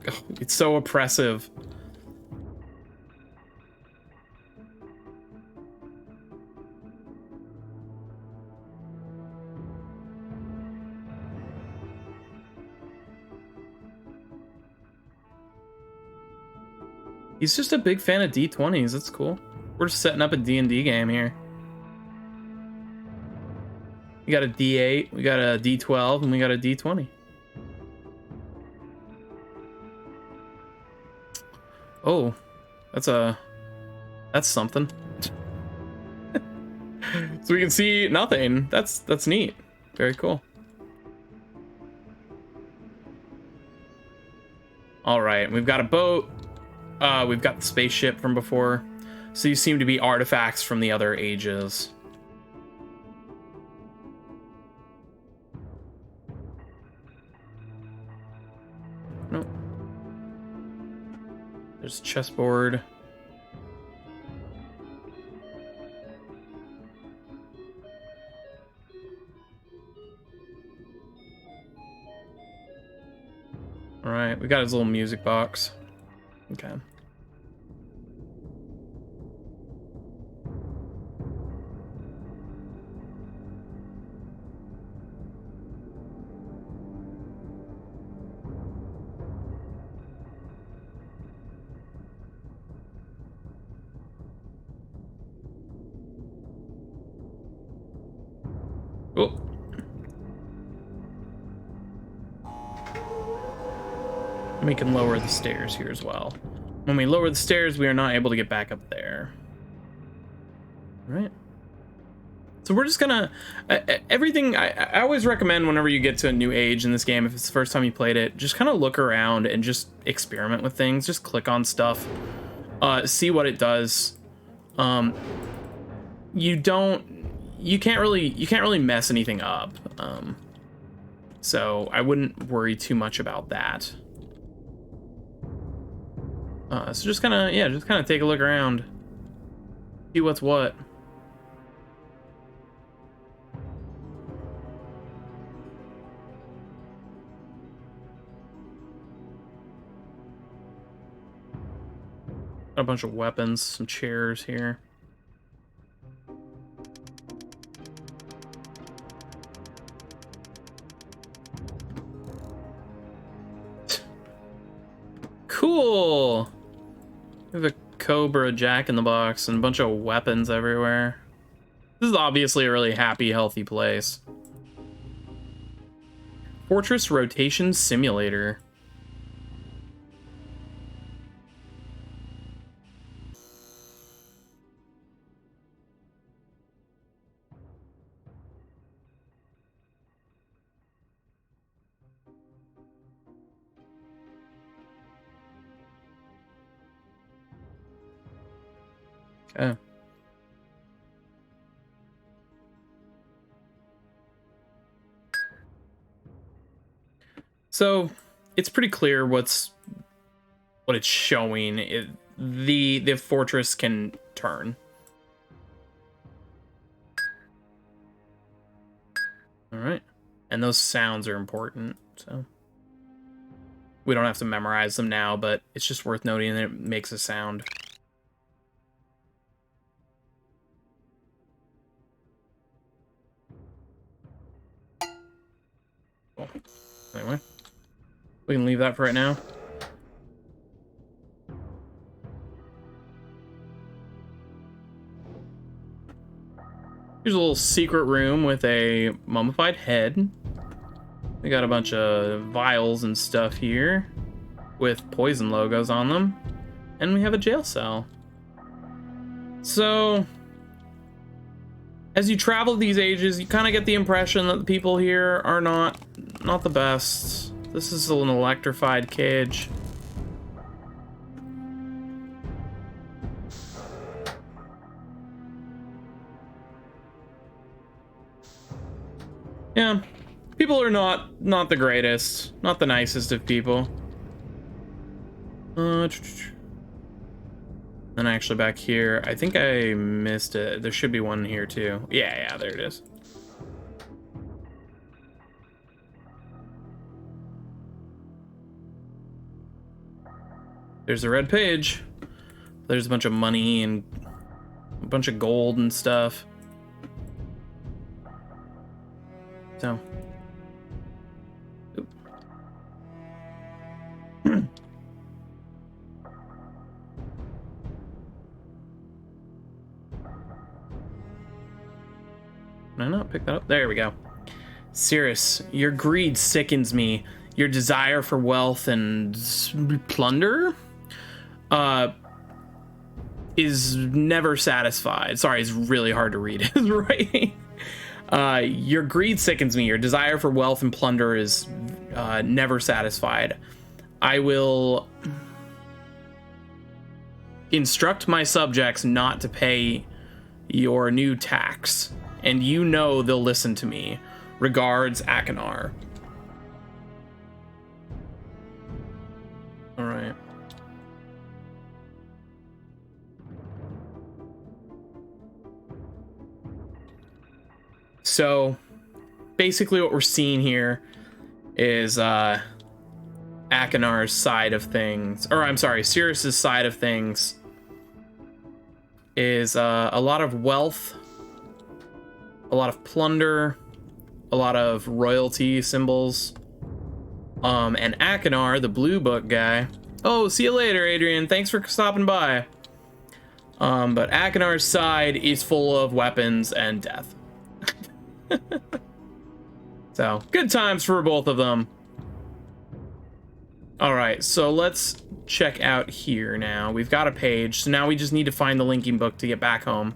Speaker 1: oh, it's so oppressive. He's just a big fan of D20s. That's cool. We're just setting up a D&D game here. We got a D8, we got a D12, and we got a D20. Oh, that's something. So we can see nothing. That's neat. Very cool. All right, we've got a boat. We've got the spaceship from before. So these seem to be artifacts from the other ages. There's a chessboard. All right, we got his little music box. Okay. Oh. We can lower the stairs here as well. When we lower the stairs, we are not able to get back up there. All right. So we're just gonna everything. I always recommend whenever you get to a new age in this game, if it's the first time you played it, just kind of look around and just experiment with things. Just click on stuff, see what it does. You can't really mess anything up. So I wouldn't worry too much about that. So just kind of take a look around, see what's what. A bunch of weapons, some chairs here. Cool. We have a Cobra, Jack in the Box, and a bunch of weapons everywhere. This is obviously a really happy, healthy place. Fortress Rotation Simulator. Okay. So it's pretty clear what it's showing. The fortress can turn. All right, and those sounds are important. So we don't have to memorize them now, but it's just worth noting that it makes a sound. Cool. Anyway, we can leave that for right now. Here's a little secret room with a mummified head. We got a bunch of vials and stuff here with poison logos on them. And we have a jail cell. So, as you travel these ages, you kind of get the impression that the people here are not the best. This is an electrified cage. Yeah, people are not the greatest, not the nicest of people. Then actually back here, I think I missed it. There should be one here too. Yeah, there it is. There's a red page. There's a bunch of money and a bunch of gold and stuff. So. Oop. Can I not pick that up? There we go. Cirrus, your greed sickens me. Your desire for wealth and plunder is never satisfied. Sorry, it's really hard to read his writing. Your greed sickens me. Your desire for wealth and plunder is never satisfied. I will instruct my subjects not to pay your new tax, and you know they'll listen to me. Regards, Akinar. All right. So basically what we're seeing here is Akinar's side of things, or I'm sorry, Sirius's side of things is a lot of wealth, a lot of plunder, a lot of royalty symbols. And Akinar, the blue book guy. Oh, see you later, Adrian. Thanks for stopping by. But Akinar's side is full of weapons and death. So, good times for both of them. Alright, so let's check out here now. We've got a page, so now we just need to find the linking book to get back home.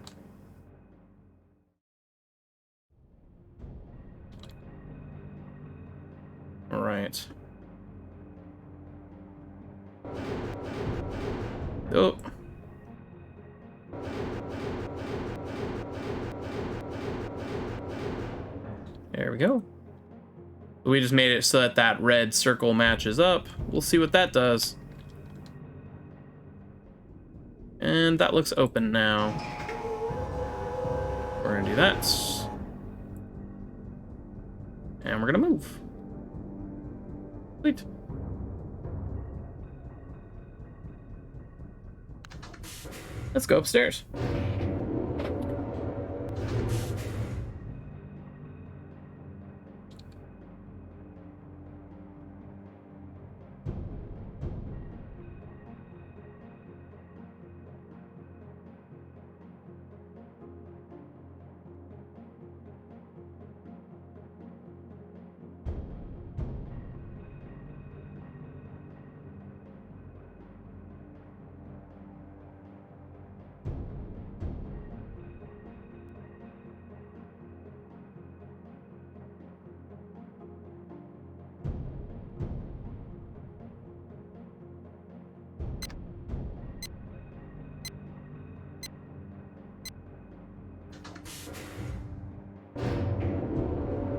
Speaker 1: Alright. Oh. There we go. We just made it so that that red circle matches up. We'll see what that does. And that looks open now. We're gonna do that. And we're gonna move. Sweet. Let's go upstairs.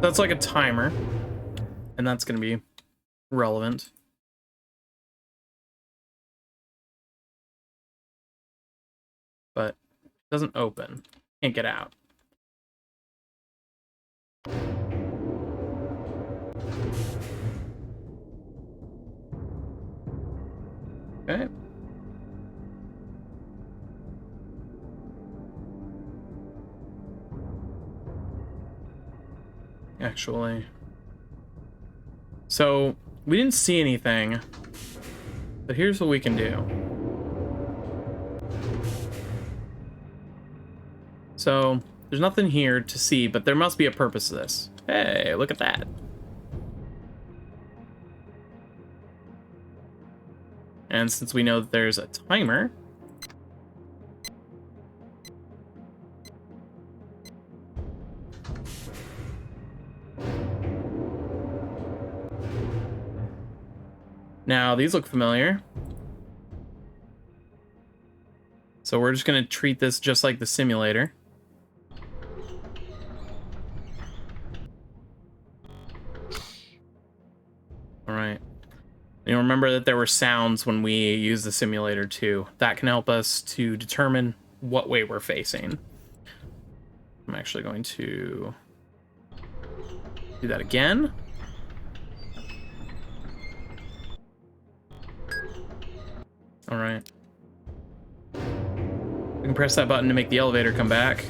Speaker 1: That's like a timer, and that's going to be relevant. But it doesn't open. Can't get out. Okay. Actually. So, we didn't see anything. But here's what we can do. So, there's nothing here to see, but there must be a purpose to this. Hey, look at that. And since we know that there's a timer, now these look familiar. So we're just gonna treat this just like the simulator. All right. You remember that there were sounds when we use the simulator too. That can help us to determine what way we're facing. I'm actually going to do that again. All right. We can press that button to make the elevator come back.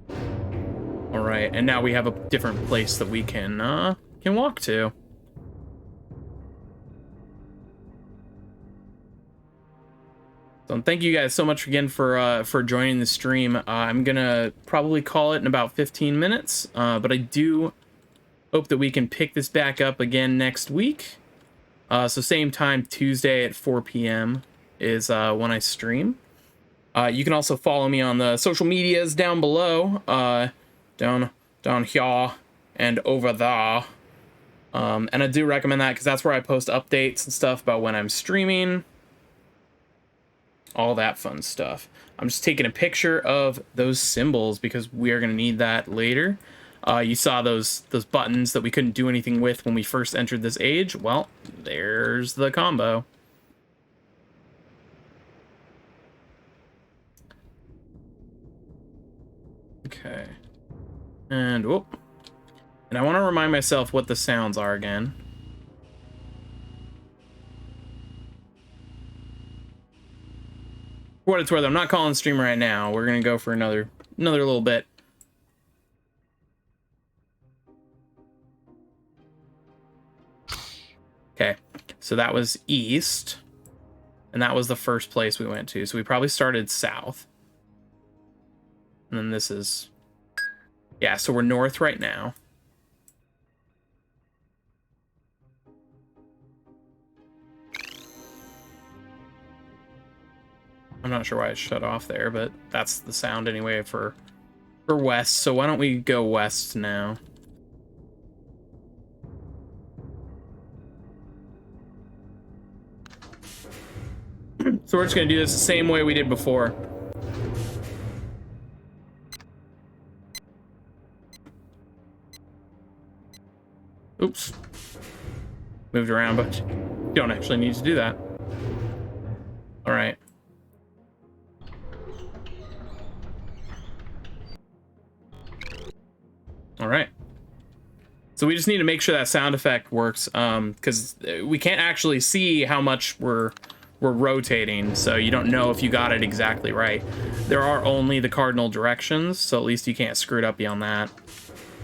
Speaker 1: All right, and now we have a different place that we can walk to. So thank you guys so much again for joining the stream. I'm gonna probably call it in about 15 minutes, but I do hope that we can pick this back up again next week. So same time, Tuesday at 4 p.m. is when I stream. You can also follow me on the social medias down below, down here and over there. And I do recommend that because that's where I post updates and stuff about when I'm streaming. All that fun stuff. I'm just taking a picture of those symbols because we are going to need that later. You saw those buttons that we couldn't do anything with when we first entered this age. Well, there's the combo. Okay. And whoop. And I want to remind myself what the sounds are again. For what it's worth, I'm not calling stream right now. We're gonna go for another little bit. Okay, so that was east, and that was the first place we went to. So we probably started south, and then this is, yeah. So we're north right now. I'm not sure why it shut off there, but that's the sound anyway for west. So why don't we go west now? So we're just gonna do this the same way we did before. Oops. Moved around, but you don't actually need to do that. All right. All right. So we just need to make sure that sound effect works, because we can't actually see how much we're rotating, so you don't know if you got it exactly right. There are only the cardinal directions, so at least you can't screw it up beyond that.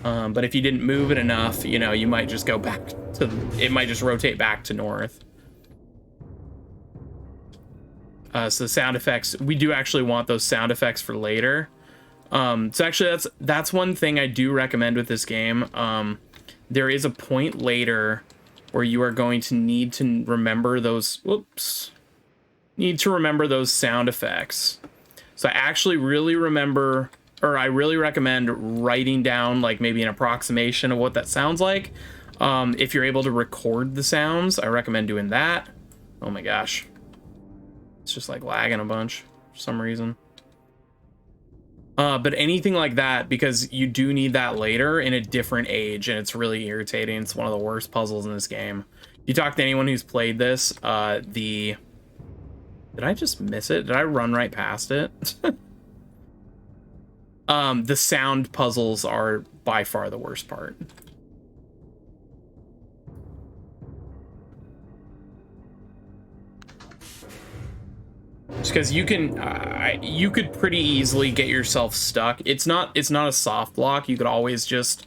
Speaker 1: But if you didn't move it enough, you know, you might just go back to, it might just rotate back to north. So the sound effects, we do actually want those sound effects for later. So actually that's one thing I do recommend with this game. There is a point later where you are going to need to remember those, need to remember those sound effects. So I actually really remember, or I really recommend writing down like maybe an approximation of what that sounds like. If you're able to record the sounds, I recommend doing that. Oh my gosh. It's just like lagging a bunch for some reason. But anything like that, because you do need that later in a different age, and it's really irritating. It's one of the worst puzzles in this game. You talk to anyone who's played this, did I just miss it? Did I run right past it? The sound puzzles are by far the worst part. Just because you can, you could pretty easily get yourself stuck. It's not a soft block. You could always just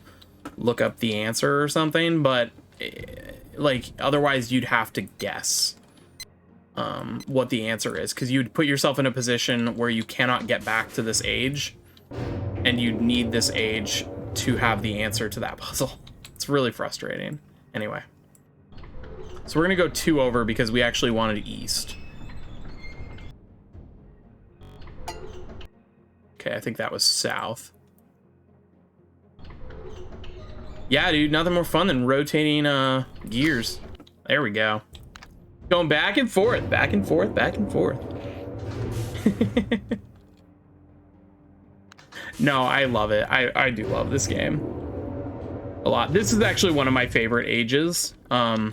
Speaker 1: look up the answer or something, but like otherwise you'd have to guess what the answer is, because you'd put yourself in a position where you cannot get back to this age, and you'd need this age to have the answer to that puzzle. It's really frustrating. Anyway, so we're gonna go 2 over because we actually wanted east. Okay, I think that was south. Yeah, dude, nothing more fun than rotating gears. There we go. Going back and forth, back and forth, back and forth. No, I love it. I do love this game a lot. This is actually one of my favorite ages. I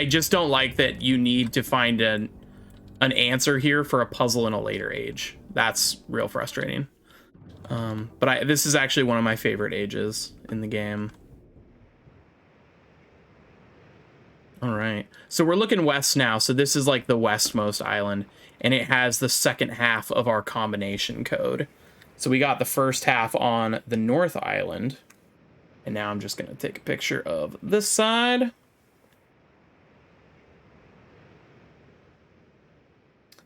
Speaker 1: just don't like that you need to find an answer here for a puzzle in a later age. That's real frustrating. But this is actually one of my favorite ages in the game. All right, so we're looking west now. So this is like the westmost island, and it has the second half of our combination code. So we got the first half on the North Island, and now I'm just gonna take a picture of this side.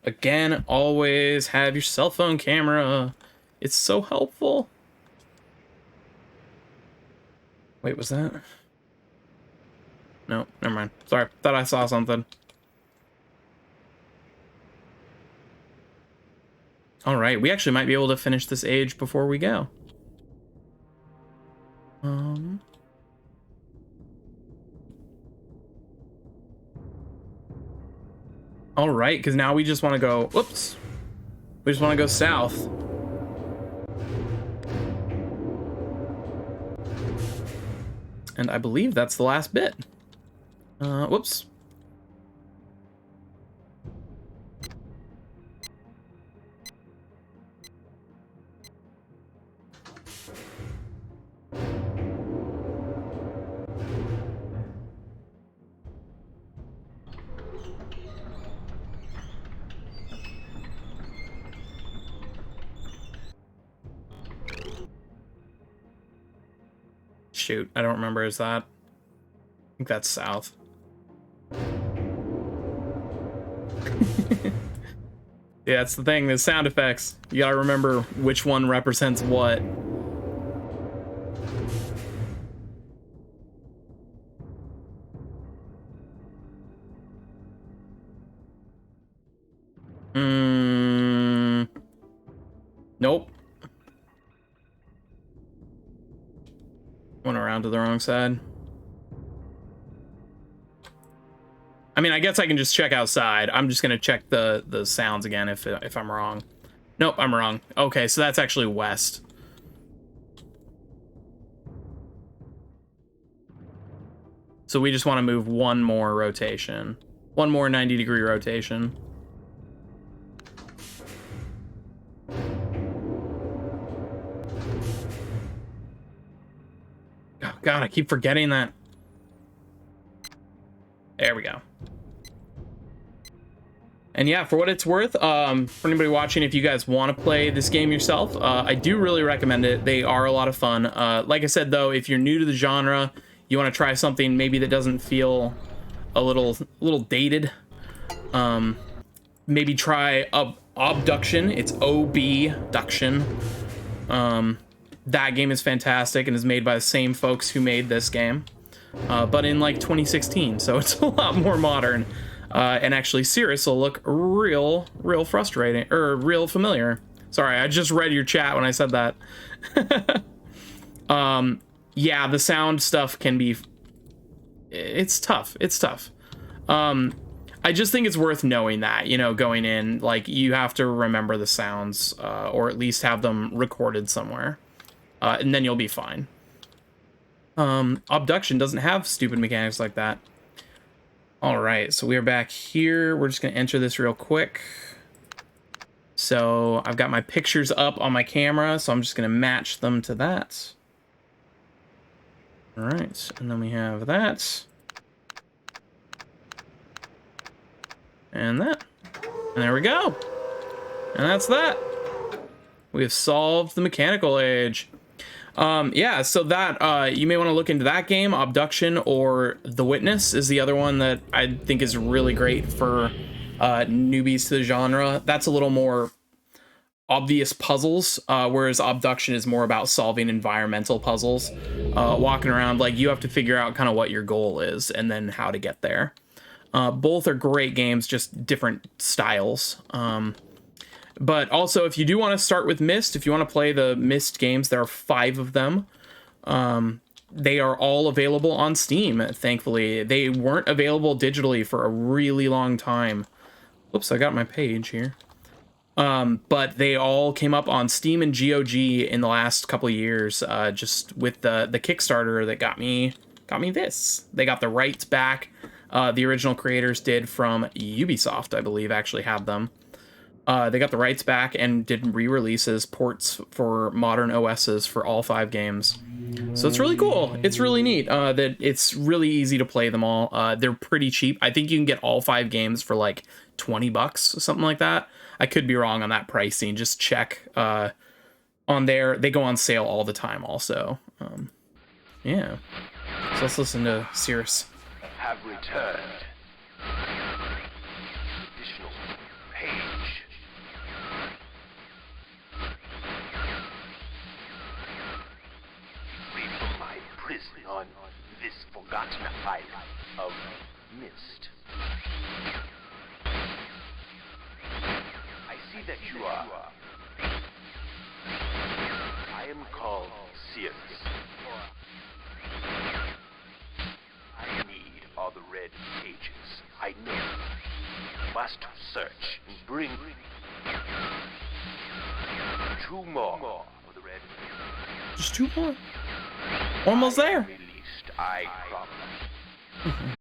Speaker 1: Again, always have your cell phone camera. It's so helpful. Wait, was that? No, never mind. Sorry, thought I saw something. All right, we actually might be able to finish this age before we go. All right, because now we just want to go, whoops. We just want to go south. And I believe that's the last bit. Whoops. shoot, I don't remember. Is that? I think that's south. Yeah, that's the thing. The sound effects. You gotta remember which one represents what. Nope. Went around to the wrong side. I mean, I guess I can just check outside. I'm just gonna check the sounds again if I'm wrong. Nope, I'm wrong. Okay, so that's actually west. So we just want to move one more rotation. One more 90-degree rotation. Oh, God, I keep forgetting that. There we go. And yeah, for what it's worth, for anybody watching, if you guys want to play this game yourself, I do really recommend it. They are a lot of fun. Like I said, though, if you're new to the genre, you want to try something maybe that doesn't feel a little dated, maybe try Obduction. It's Obduction. That game is fantastic and is made by the same folks who made this game, but in like 2016, so it's a lot more modern. And actually, Cirrus will look real frustrating, or real familiar. Sorry, I just read your chat when I said that. Yeah, the sound stuff can be... It's tough. It's tough. I just think it's worth knowing that, you know, going in, like, you have to remember the sounds, or at least have them recorded somewhere. And then you'll be fine. Obduction doesn't have stupid mechanics like that. All right, so we are back here. We're just gonna enter this real quick. So I've got my pictures up on my camera, so I'm just gonna match them to that. All right, and then we have that. And that. And there we go. And that's that. We have solved the mechanical age. Yeah, so that, you may want to look into that game. Obduction or The Witness is the other one that I think is really great for newbies to the genre. That's a little more obvious puzzles, whereas Obduction is more about solving environmental puzzles. Walking around, like, you have to figure out kind of what your goal is and then how to get there. Both are great games, just different styles. But also, if you do want to start with Myst, if you want to play the Myst games, there are 5 of them. They are all available on Steam, thankfully. They weren't available digitally for a really long time. Whoops, I got my page here. But they all came up on Steam and GOG in the last couple of years, just with the Kickstarter that got me this. They got the rights back. The original creators did from Ubisoft, I believe, actually had them. They got the rights back and did re-releases, ports for modern OSs for all 5 games. So it's really cool. It's really neat that it's really easy to play them all. They're pretty cheap. I think you can get all 5 games for like $20, something like that. I could be wrong on that pricing. Just check on there. They go on sale all the time also. Yeah. So let's listen to Cirrus.
Speaker 3: Have returned. Additional page. Free from my prison on this forgotten island of Myst. I see that you are. I am called Cirrus. I need all the red pages. I know. Must search and bring 2 more of the red pages.
Speaker 1: Just 2 more. Almost there.
Speaker 3: Released, I promise.